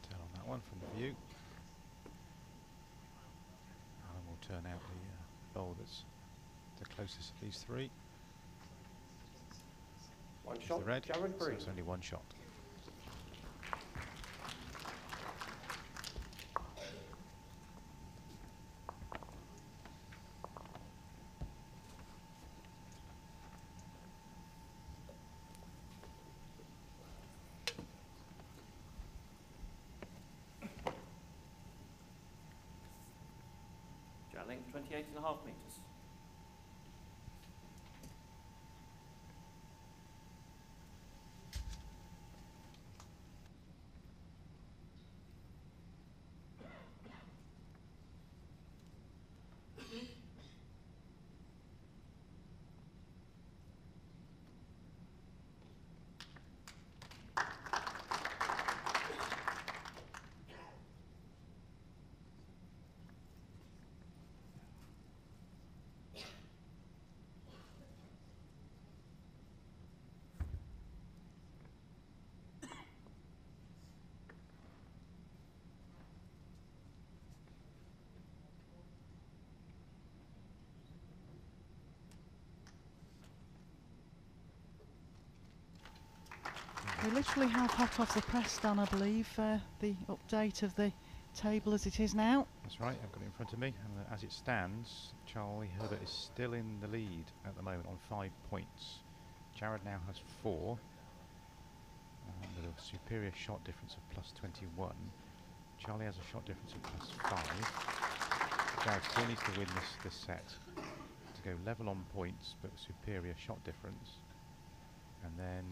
Speaker 4: Tell on that one from the view. And we'll turn out the bowl that's the closest of these 3.
Speaker 5: One
Speaker 4: It's
Speaker 5: shot.
Speaker 4: the red,
Speaker 5: Jared
Speaker 4: so
Speaker 5: Green.
Speaker 4: it's only 1 shot.
Speaker 7: Jet length 28.5 metres.
Speaker 3: We literally have hot off the press, Dan, I believe, the update of the table as it is now.
Speaker 4: That's right, I've got it in front of me, and as it stands, Charlie Herbert is still in the lead at the moment on 5 points. Jared now has 4, with a superior shot difference of plus 21. Charlie has a shot difference of plus 5. Jared still needs to win this set to go level on points, but superior shot difference. And then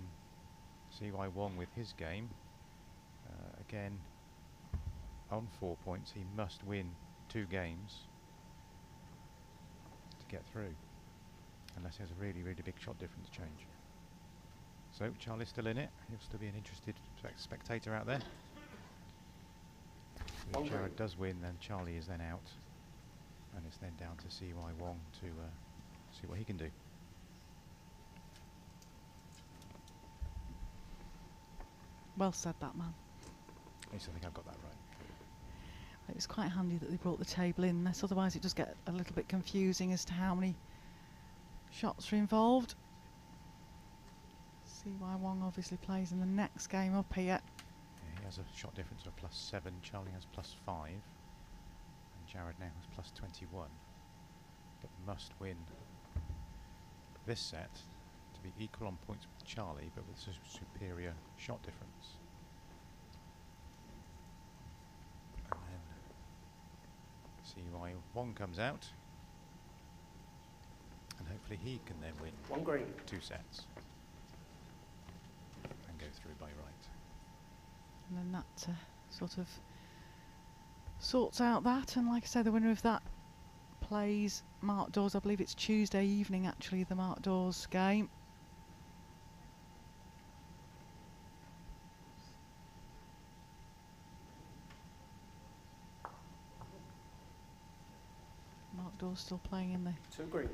Speaker 4: CY Wong with his game, again on 4 points. He must win 2 games to get through, unless he has a really, really big shot difference change. So Charlie's still in it. He'll still be an interested spectator out there. If Jared does win, then Charlie is then out, and it's then down to CY Wong to see what he can do.
Speaker 3: Well said, that man.
Speaker 4: At least I think I've got that right.
Speaker 3: It was quite handy that they brought the table in this, otherwise it does get a little bit confusing as to how many shots are involved. CY Wong obviously plays in the next game up here.
Speaker 4: Yeah, he has a shot difference of plus 7, Charlie has plus 5, and Jared now has plus 21, but must win this set to be equal on points with Charlie, but with superior shot difference. Wong comes out, and hopefully he can then win
Speaker 5: One green.
Speaker 4: 2 sets and go through by right.
Speaker 3: And then that sort of sorts out that. And like I say, the winner of that plays Mark Dawes. I believe it's Tuesday evening, actually, the Mark Dawes game. Mark Dawes still playing in the
Speaker 5: 2 green.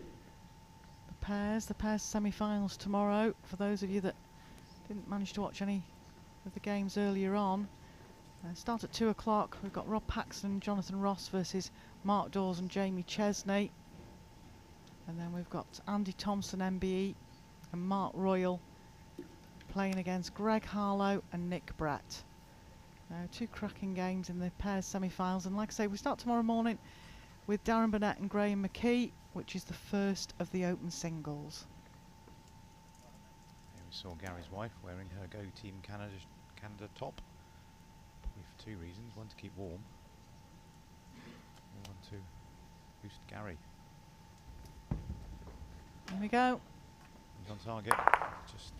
Speaker 3: pairs. The pairs semi-finals tomorrow. For those of you that didn't manage to watch any of the games earlier on, start at 2 o'clock. We've got Rob Paxton and Jonathan Ross versus Mark Dawes and Jamie Chesney. And then we've got Andy Thompson, MBE, and Mark Royal playing against Greg Harlow and Nick Brett. 2 cracking games in the pairs semi-finals. And like I say, we start tomorrow morning with Darren Burnett and Graham McKee, which is the first of the open singles.
Speaker 4: Here we saw Gary's wife wearing her Go Team Canada top. Probably for 2 reasons. One, to keep warm. And one, to boost Gary.
Speaker 3: Here we go.
Speaker 4: He's on target. Just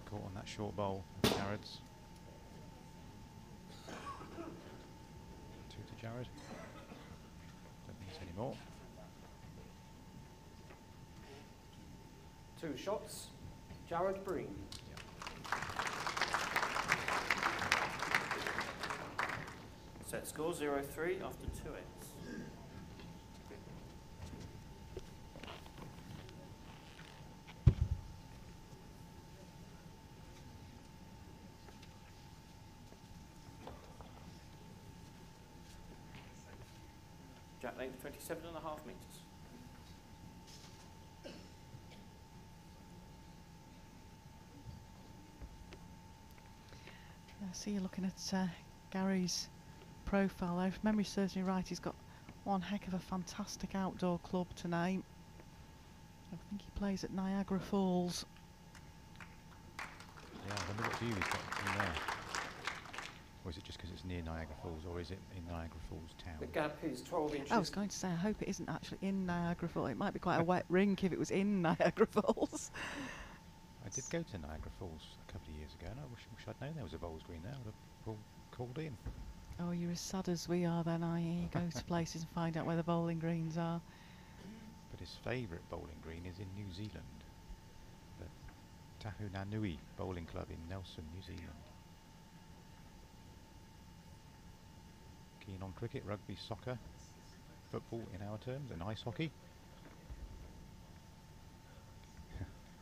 Speaker 4: caught on that short bowl of Jared's. 2 to Jared. Don't think it's any more.
Speaker 5: 2 shots. Jared Breen.
Speaker 7: Set score 0-3 after 2 ends. Jack length 27.5 metres.
Speaker 3: I see you're looking at Gary's profile there. If memory serves me right, he's got one heck of a fantastic outdoor club to name. I think he plays at Niagara Falls.
Speaker 4: Yeah, I wonder what view he's got from there. Or is it just because it's near Niagara Falls, or is it in Niagara Falls town?
Speaker 5: The gap is 12 inches.
Speaker 3: I was going to say, I hope it isn't actually in Niagara Falls. It might be quite a wet rink if it was in Niagara Falls.
Speaker 4: I did go to Niagara Falls a couple of years ago, and I wish I'd known there was a bowls green there. I would have called in.
Speaker 3: Oh, you're as sad as we are then, are you? You go to places and find out where the bowling greens are.
Speaker 4: But his favourite bowling green is in New Zealand, the Tahunanui Bowling Club in Nelson, New Zealand. Keen on cricket, rugby, soccer, football in our terms, and ice hockey.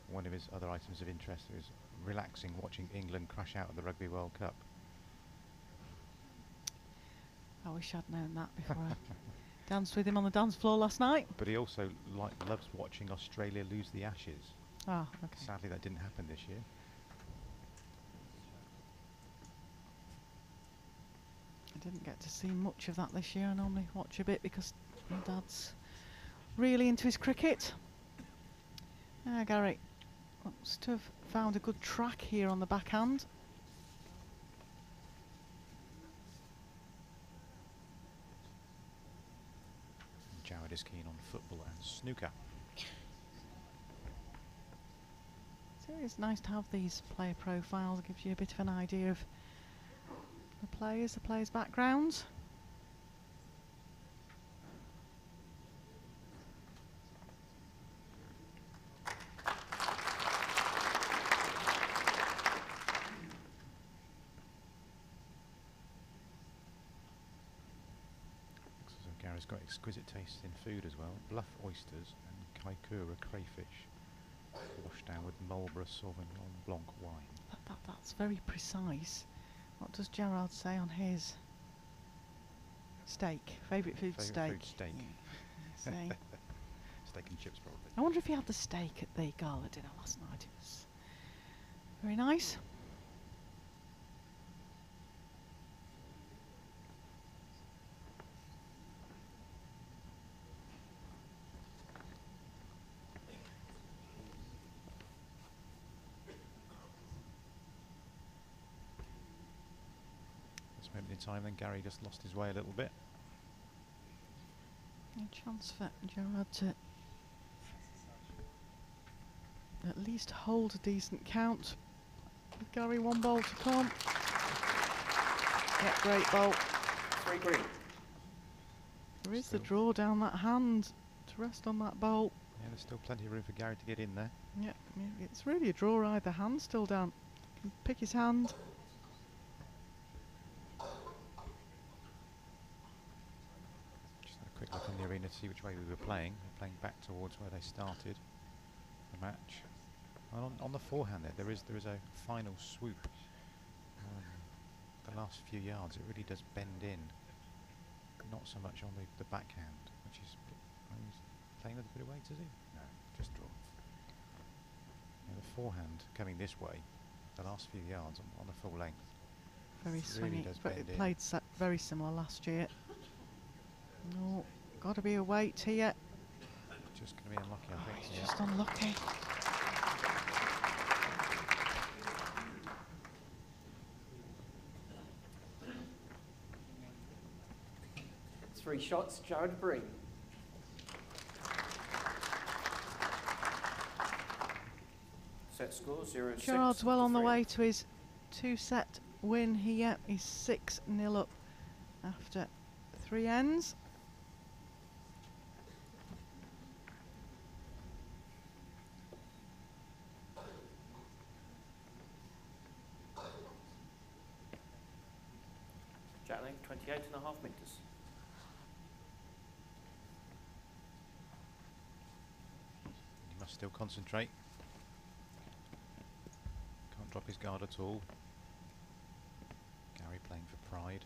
Speaker 4: One of his other items of interest is relaxing watching England crash out of the Rugby World Cup.
Speaker 3: I wish I'd known that before I danced with him on the dance floor last night.
Speaker 4: But he also loves watching Australia lose the Ashes.
Speaker 3: Ah, okay.
Speaker 4: Sadly, that didn't happen this year.
Speaker 3: I didn't get to see much of that this year. I normally watch a bit because my dad's really into his cricket. Gary looks to have found a good track here on the backhand.
Speaker 4: Jared is keen on football and snooker.
Speaker 3: So it's nice to have these player profiles. It gives you a bit of an idea of the players' backgrounds.
Speaker 4: Gary's got exquisite taste in food as well. Bluff oysters and Kaikoura crayfish, washed down with Marlborough Sauvignon Blanc wine.
Speaker 3: That's very precise. What does Gerard say on his steak? Favourite food steak?
Speaker 4: Favourite food steak.
Speaker 3: Yeah. See?
Speaker 4: Steak and chips probably.
Speaker 3: I wonder if he had the steak at the gala dinner last night. It was very nice.
Speaker 4: Moment in time, then Gary just lost his way a little bit.
Speaker 3: Chance for Gerard to at least hold a decent count. With Gary, one bowl to come. Yeah, great bowl.
Speaker 5: 3 green.
Speaker 3: There is the
Speaker 4: Still.
Speaker 3: draw down that hand to rest on that bowl.
Speaker 4: Yeah, there's still plenty of room for Gary to get in there.
Speaker 3: Yeah, it's really a draw either hand still down. Can pick his hand.
Speaker 4: Just had a quick look on the arena to see which way we were playing. We're playing back towards where they started the match. And on the forehand there is a final swoop. The last few yards, it really does bend in. Not so much on the backhand, which is he's playing with a bit of weight, is he? No, just draw. Yeah, the forehand coming this way, the last few yards on the full length.
Speaker 3: Very
Speaker 4: It really
Speaker 3: swingy.
Speaker 4: does
Speaker 3: But
Speaker 4: bend
Speaker 3: it
Speaker 4: in.
Speaker 3: played very similar last year. No, got to be a weight here.
Speaker 4: Just going to be unlucky, I think.
Speaker 3: He's
Speaker 4: Yeah.
Speaker 3: just unlucky.
Speaker 5: Three shots, Jared Breen.
Speaker 7: Set score 0-6.
Speaker 3: Gerard's well on the
Speaker 7: three.
Speaker 3: way to his 2-set win here. He's 6-0 up after 3 ends.
Speaker 7: Jack length 28.5 metres.
Speaker 4: He must still concentrate. Can't drop his guard at all. Gary playing for pride.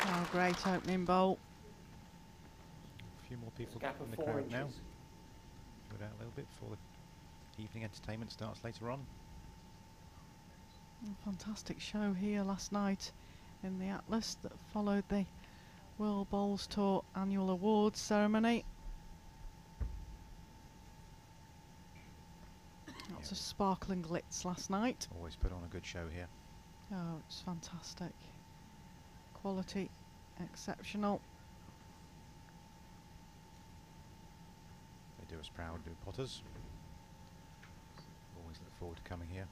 Speaker 3: Oh, great opening bowl.
Speaker 4: A few more people
Speaker 5: Gap
Speaker 4: in
Speaker 5: of
Speaker 4: the
Speaker 5: 4
Speaker 4: crowd
Speaker 5: inches.
Speaker 4: now. Go out a little bit before the evening entertainment starts later on.
Speaker 3: A fantastic show here last night in the Atlas that followed the World Bowls Tour annual awards ceremony. Lots
Speaker 4: Yeah.
Speaker 3: of sparkling glitz last night.
Speaker 4: Always put on a good show here.
Speaker 3: Oh, it's fantastic. Quality exceptional.
Speaker 4: They do us proud, do Potters. Always look forward to coming here.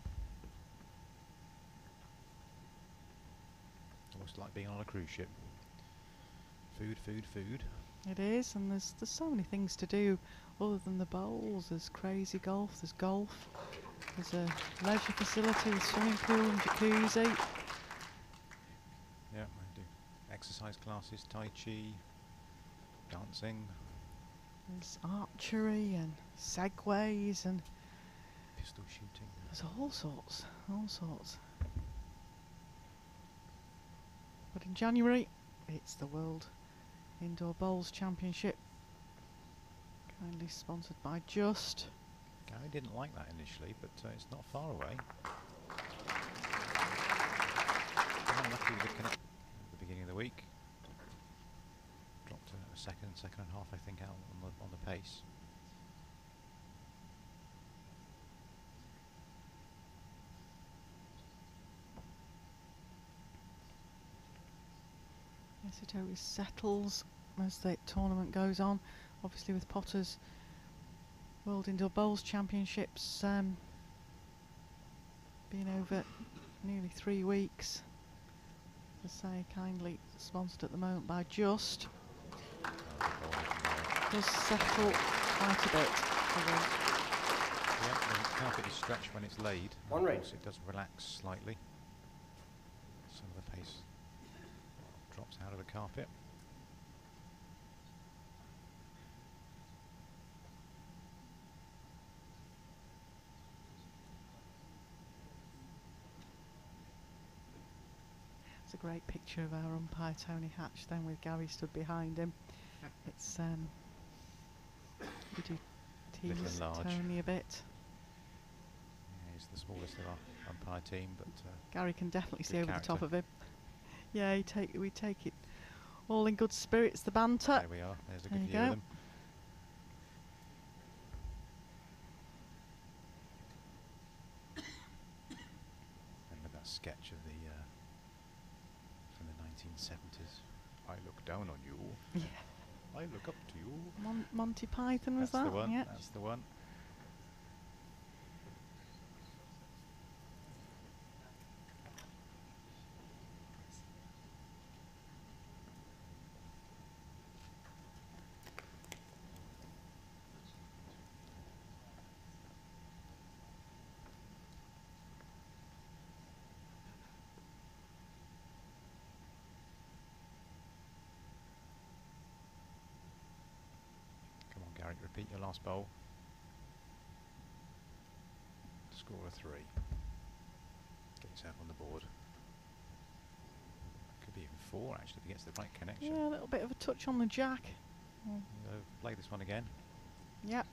Speaker 4: Almost like being on a cruise ship. Food, food, food.
Speaker 3: It is, and there's so many things to do other than the bowls. There's crazy golf, there's golf, there's a leisure facility with swimming pool and jacuzzi.
Speaker 4: Yeah, I do exercise classes, Tai Chi, dancing,
Speaker 3: There's archery and segways, and
Speaker 4: pistol shooting.
Speaker 3: there's all sorts, all sorts. But in January, it's the World Indoor Bowls Championship, kindly sponsored by Just.
Speaker 4: Gary didn't like that initially, but it's not far away. Unlucky with the connect at the beginning of the week. Dropped a second and a half, I think, out on the pace.
Speaker 3: Yes, it always settles as the tournament goes on. Obviously, with Potter's World Indoor Bowls Championships being over nearly 3 weeks. As I say, kindly sponsored at the moment by Just. Does settle quite a bit.
Speaker 4: Yeah, the carpet is stretched when it's laid.
Speaker 5: One
Speaker 4: Of
Speaker 5: ring.
Speaker 4: course, it does relax slightly. Some of the pace drops out of the carpet.
Speaker 3: It's a great picture of our umpire Tony Hatch then with Gary stood behind him. It's we do
Speaker 4: Little
Speaker 3: tease
Speaker 4: and large.
Speaker 3: Tony a bit.
Speaker 4: Yeah, he's the smallest of our umpire team, but
Speaker 3: Gary can definitely see
Speaker 4: Good
Speaker 3: over the top
Speaker 4: character.
Speaker 3: of him. Yeah, we take it all in good spirits, the banter.
Speaker 4: there we are. There's a
Speaker 3: There
Speaker 4: good
Speaker 3: you
Speaker 4: view of
Speaker 3: go.
Speaker 4: them. sketch of the from the 1970s. I look down on you.
Speaker 3: Yeah.
Speaker 4: I look up to you.
Speaker 3: Monty Python was
Speaker 4: That's
Speaker 3: that?
Speaker 4: the one.
Speaker 3: Yeah.
Speaker 4: That's the one. Come on, Gary, repeat your last bowl. Score a 3. Get yourself on the board. Could be even 4 actually if he gets the right connection.
Speaker 3: Yeah, a little bit of a touch on the jack.
Speaker 4: Play this one again.
Speaker 3: Yep.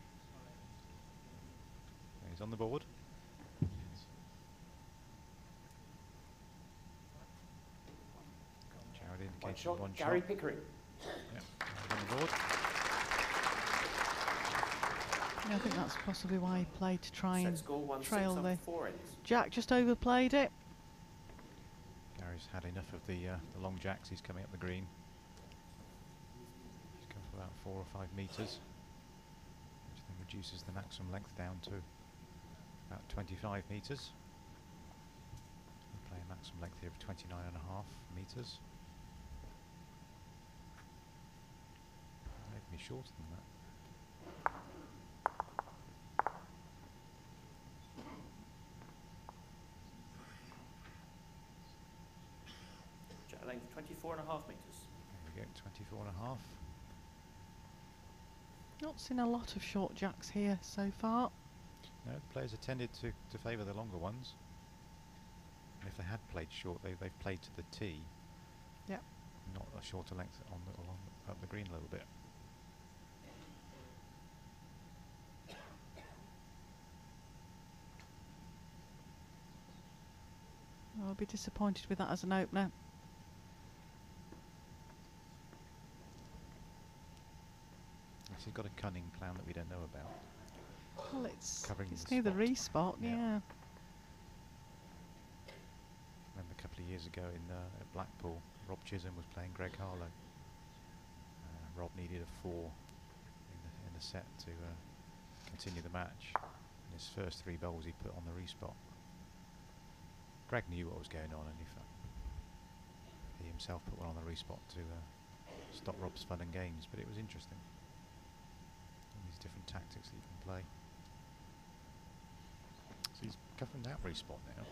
Speaker 4: He's on the board. Jared
Speaker 5: One
Speaker 4: indicating
Speaker 5: shot.
Speaker 4: one
Speaker 5: Gary
Speaker 4: shot.
Speaker 5: Pickering.
Speaker 4: Yep, on the board.
Speaker 3: Yeah, I think that's possibly why he played to try
Speaker 5: Set
Speaker 3: and
Speaker 5: score 1-6
Speaker 3: trail
Speaker 5: on
Speaker 3: the
Speaker 5: 4 ends.
Speaker 3: jack. Just overplayed it.
Speaker 4: Gary's had enough of the long jacks. He's coming up the green. He's come for about 4 or 5 metres, which then reduces the maximum length down to about 25 metres. We'll play a maximum length here of 29.5 metres. Maybe shorter than that.
Speaker 7: Jack length 24.5 metres.
Speaker 4: There we go, 24.5.
Speaker 3: Not seen a lot of short jacks here so far.
Speaker 4: No, the players have tended to favour the longer ones. And if they had played short, they've played to the tee.
Speaker 3: Yep.
Speaker 4: Not a shorter length on the, along up the green a little bit.
Speaker 3: I'll be disappointed with that as an opener.
Speaker 4: Yes, he's got a cunning plan that we don't know about.
Speaker 3: Well, it's
Speaker 4: Covering the
Speaker 3: near the
Speaker 4: spot.
Speaker 3: re-spot,
Speaker 4: Yeah.
Speaker 3: yeah.
Speaker 4: Remember a couple of years ago at Blackpool, Rob Chisholm was playing Greg Harlow. Rob needed a 4 in the set to continue the match. And his first 3 bowls he put on the re-spot. Greg knew what was going on, and he himself put one on the re-spot to stop Rob's fun and games. But it was interesting. All these different tactics that you can play. So he's covering that re-spot now.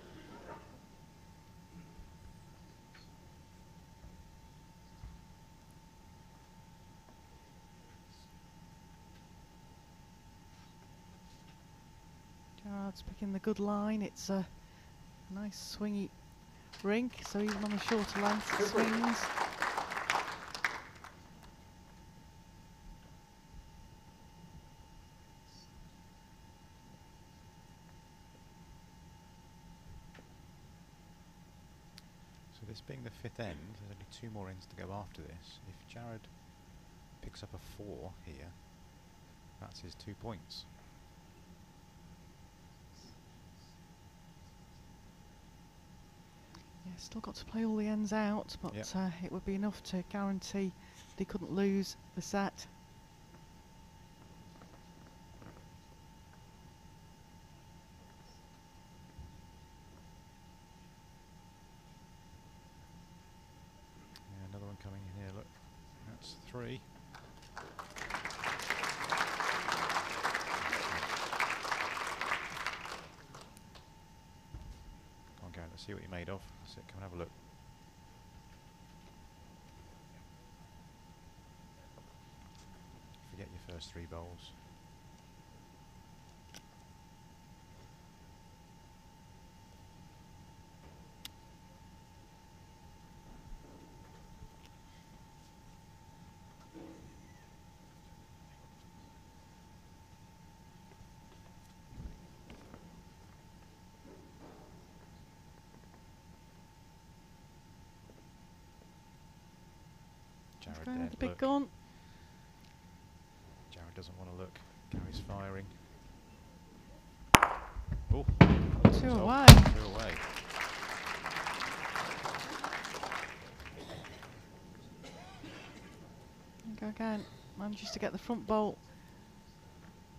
Speaker 3: Gerard's picking the good line. It's a nice swingy rink, so even on the shorter length it
Speaker 5: Good rink.
Speaker 3: swings.
Speaker 4: So this being the 5th end, there's only 2 more ends to go after this. If Jared picks up a 4 here, that's his 2 points.
Speaker 3: Yeah, still got to play all the ends out, but
Speaker 4: Yep.
Speaker 3: it would be enough to guarantee that he couldn't lose the set.
Speaker 4: Yeah, another one coming in here, look. That's 3. Come on, Gareth, let's see what you're made of. That's it, come and have a look. Forget your first 3 bowls. Jared
Speaker 3: Going with
Speaker 4: dead,
Speaker 3: the big
Speaker 4: look.
Speaker 3: gun.
Speaker 4: Jared doesn't want to look. Gary's firing. Oh,
Speaker 3: 2
Speaker 4: result,
Speaker 3: away.
Speaker 4: 2 away.
Speaker 3: Go again. Manages to get the front bolt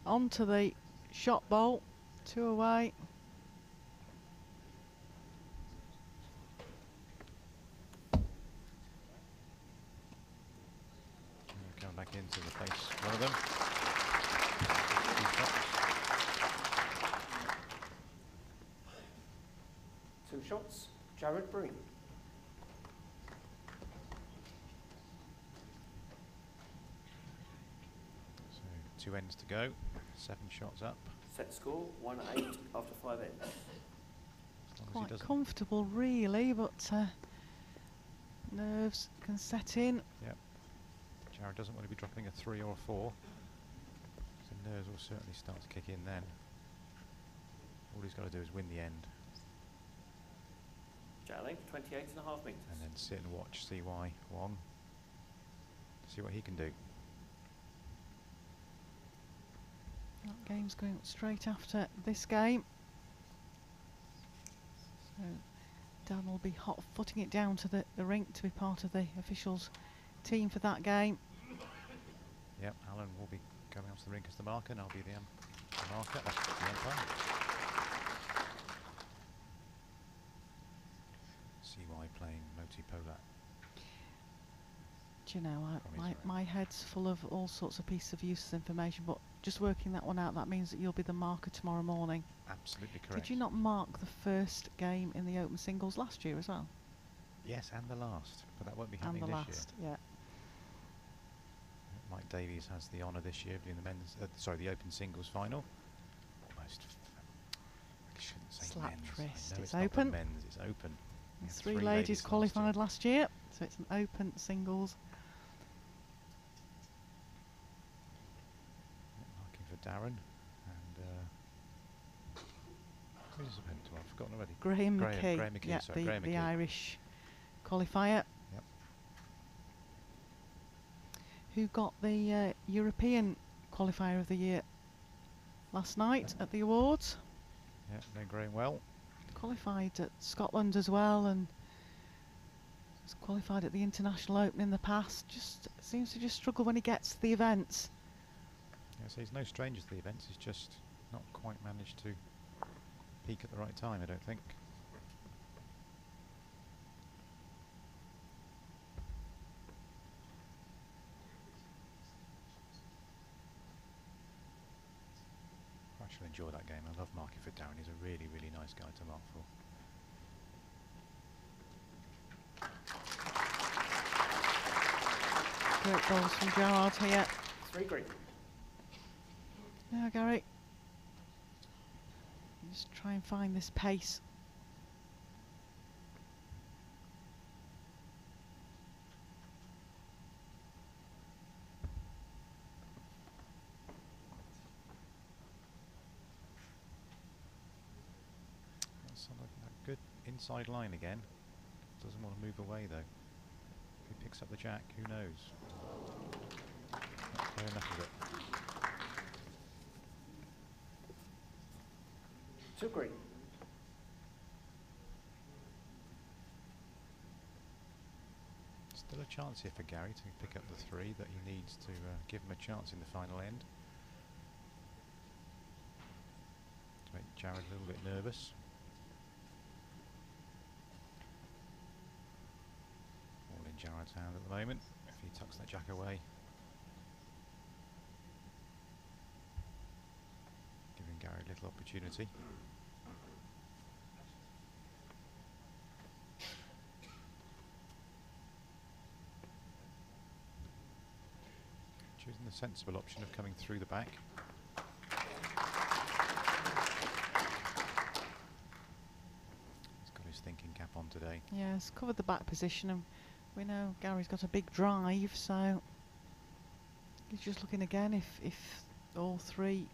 Speaker 3: onto the shot bolt. 2 away.
Speaker 4: Coming back into the face, one of them. 2 shots.
Speaker 5: 2 shots, Jared Breen.
Speaker 4: So 2 ends to go, 7 shots up.
Speaker 7: Set score 1-8 after 5 ends.
Speaker 4: As long as he
Speaker 3: Quite
Speaker 4: doesn't.
Speaker 3: comfortable, really, but nerves can set in.
Speaker 4: Jared doesn't want to be dropping a 3 or a 4. So nerves will certainly start to kick in then. All he's got to do is win the end
Speaker 7: Jack length 28.5 metres.
Speaker 4: and then sit and watch CY Wong. See what he can do.
Speaker 3: That game's going straight after this game. So Dan will be hot-footing it down to the rink to be part of the officials' team for that game.
Speaker 4: Yep, Alan will be going onto the rink as the marker, and I'll be the marker, the umpire. CY playing Moti Polat.
Speaker 3: Do you know,
Speaker 4: From Israel.
Speaker 3: my head's full of all sorts of pieces of useless information, but just working that one out, that means that you'll be the marker tomorrow morning.
Speaker 4: Absolutely correct.
Speaker 3: Did you not mark the first game in the open singles last year as well?
Speaker 4: Yes, and the last, but that won't be
Speaker 3: And
Speaker 4: happening
Speaker 3: the
Speaker 4: this
Speaker 3: last,
Speaker 4: year.
Speaker 3: yeah.
Speaker 4: Mike Davies has the honour this year doing the the open singles final. Almost. I shouldn't say
Speaker 3: Slapped
Speaker 4: men's.
Speaker 3: wrist.
Speaker 4: I know
Speaker 3: It's
Speaker 4: not the
Speaker 3: open.
Speaker 4: men's. It's open. We had
Speaker 3: 3
Speaker 4: ladies
Speaker 3: ladies
Speaker 4: last year.
Speaker 3: qualified last year, so it's an open singles.
Speaker 4: Marking for Darren and who's his opponent? I've forgotten already.
Speaker 3: Graham
Speaker 4: Graham
Speaker 3: McKee,
Speaker 4: McKee,
Speaker 3: yeah,
Speaker 4: sorry,
Speaker 3: the
Speaker 4: Graham McKee.
Speaker 3: Irish qualifier.
Speaker 4: Yep.
Speaker 3: Who got the European qualifier of the year last night at the awards.
Speaker 4: Yeah, no Graham well.
Speaker 3: Qualified at Scotland as well, and has qualified at the International Open in the past. Just seems to just struggle when he gets to the events.
Speaker 4: Yeah, so he's no stranger to the events. He's just not quite managed to peak at the right time, I don't think. I shall enjoy that game. I love marking for Darren. He's a really, really nice guy to mark for.
Speaker 3: Great balls from Gerard here.
Speaker 5: 3 green.
Speaker 3: Now, Gary, just try and find this pace.
Speaker 4: That's on a good inside line again. Doesn't want to move away though. If he picks up the jack, who knows? Not fair enough of it.
Speaker 5: 2 green.
Speaker 4: Still a chance here for Gary to pick up the 3 that he needs to give him a chance in the final end. To make Jared a little bit nervous. All in Jared's hand at the moment. If he tucks that jack away. Giving Gary a little opportunity. Choosing the sensible option of coming through the back. He's got his thinking cap on today.
Speaker 3: Yes, covered the back position, and we know Gary's got a big drive, so he's just looking again if all 3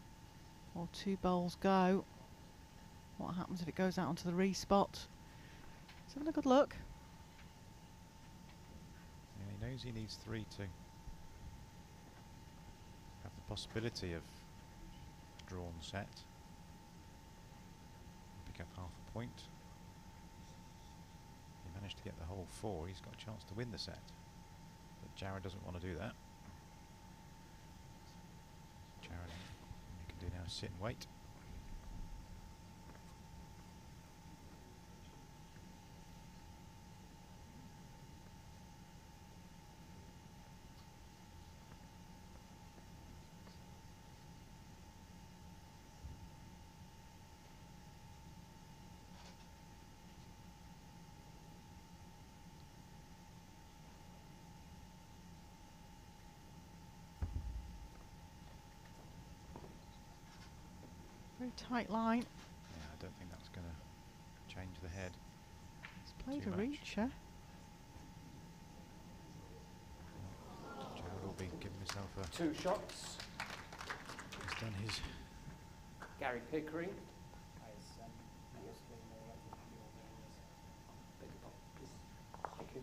Speaker 3: or 2 bowls go. What happens if it goes out onto the respot? He's having a good look.
Speaker 4: Yeah, he knows he needs 3 to have the possibility of drawn set. Pick up half a point. He managed to get the whole 4. He's got a chance to win the set. But Jared doesn't want to do that. Jared, all you can do now is sit and wait.
Speaker 3: Very tight line.
Speaker 4: Yeah, I don't think that's going to change the head.
Speaker 3: He's played
Speaker 4: Too
Speaker 3: a
Speaker 4: much.
Speaker 3: reacher.
Speaker 4: Jared will be giving himself a...
Speaker 5: 2 shots.
Speaker 4: He's done his...
Speaker 5: Gary Pickering. Thank you.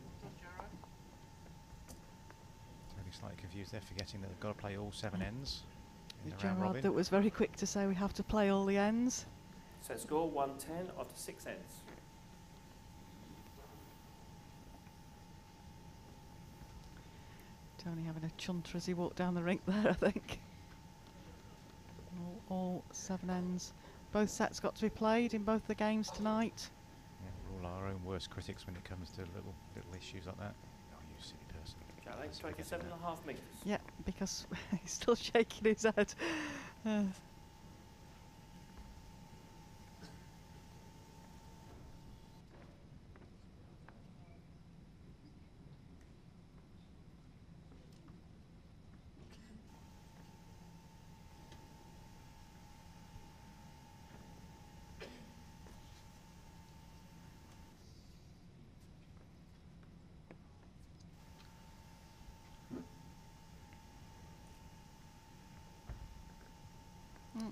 Speaker 4: Totally slightly confused there, forgetting that they've got to play all 7 ends in
Speaker 3: It's
Speaker 4: the round
Speaker 3: Gerard
Speaker 4: robin.
Speaker 3: that was very quick to say we have to play all the ends.
Speaker 7: Set score 110 after 6 ends.
Speaker 3: Tony having a chunter as he walked down the rink there, I think. All 7 ends. Both sets got to be played in both the games tonight.
Speaker 4: Yeah, we're all our own worst critics when it comes to little issues like that. Oh, you silly person.
Speaker 7: Alex,
Speaker 4: Let's
Speaker 7: striking
Speaker 4: forget that.
Speaker 7: 7.5 metres.
Speaker 3: Yeah, because he's still shaking his head.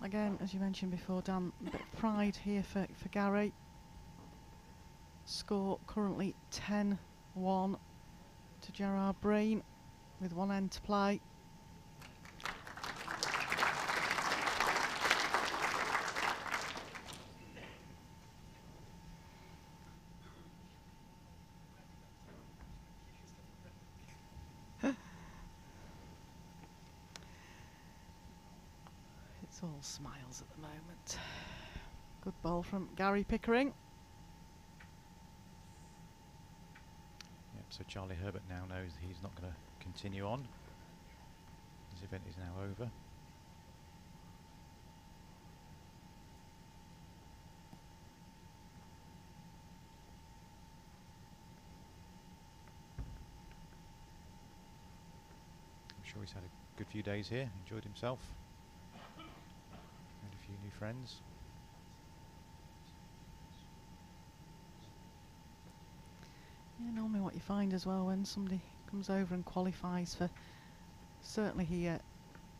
Speaker 3: Again, as you mentioned before, Dan, a bit of pride here for Gary. Score currently 10-1 to Gerard Breen with 1 end to play. It's all smiles at the moment. Good ball from Gary Pickering.
Speaker 4: Yep, so Charlie Herbert now knows that he's not going to continue on. This event is now over. I'm sure he's had a good few days here, enjoyed himself. Made a few new friends.
Speaker 3: Yeah, normally what you find as well when somebody comes over and qualifies for, certainly here,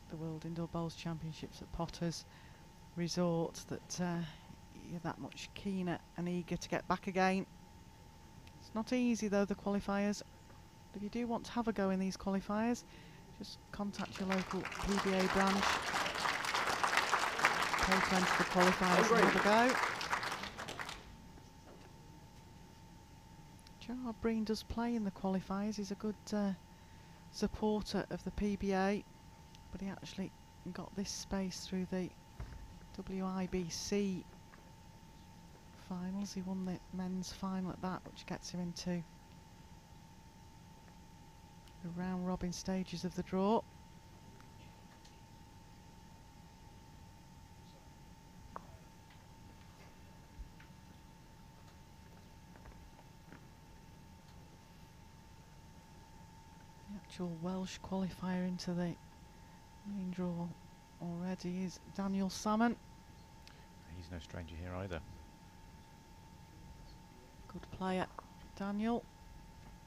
Speaker 3: the World Indoor Bowls Championships at Potters Resort, that you're that much keener and eager to get back again. It's not easy though, the qualifiers. If you do want to have a go in these qualifiers, just contact your local PBA branch. Pay to enter the qualifiers and have a go. Gerard Breen does play in the qualifiers. He's a good supporter of the PBA, but he actually got this space through the WIBC finals. He won the men's final at that, which gets him into the round robin stages of the draw. Actual Welsh qualifier into the main draw already is Daniel Salmon.
Speaker 4: He's no stranger here either.
Speaker 3: Good player, Daniel.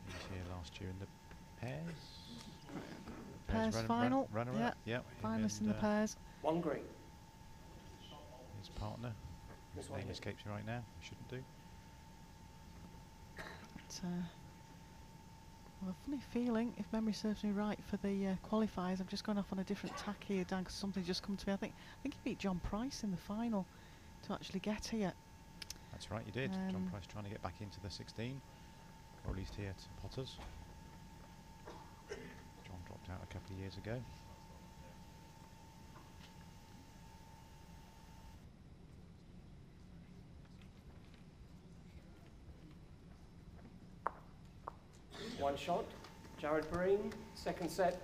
Speaker 4: He was here last year in the pairs.
Speaker 3: Pairs
Speaker 4: runner-
Speaker 3: final.
Speaker 4: runner
Speaker 3: Yeah,
Speaker 4: up. Yep. him
Speaker 3: finalists in
Speaker 4: and,
Speaker 3: the pairs.
Speaker 5: 1 green.
Speaker 4: His partner.
Speaker 5: This
Speaker 4: His
Speaker 5: one
Speaker 4: name
Speaker 5: here.
Speaker 4: escapes me right now. He shouldn't do.
Speaker 3: But, well, a funny feeling, if memory serves me right, for the qualifiers. I'm just going off on a different tack here, Dan, because something just come to me. I think he beat John Price in the final to actually get here.
Speaker 4: That's right, you did. John Price trying to get back into the 16, or at least here to Potters. John dropped out a couple of years ago.
Speaker 5: 1 shot. Jared Breen, second set.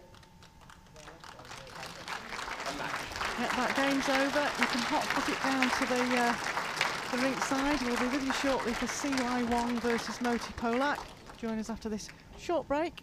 Speaker 5: And match.
Speaker 3: Yep, that game's over. You can hot foot it down to the rink side. We'll be with you shortly for CY Wong versus Moti Polak. Join us after this short break.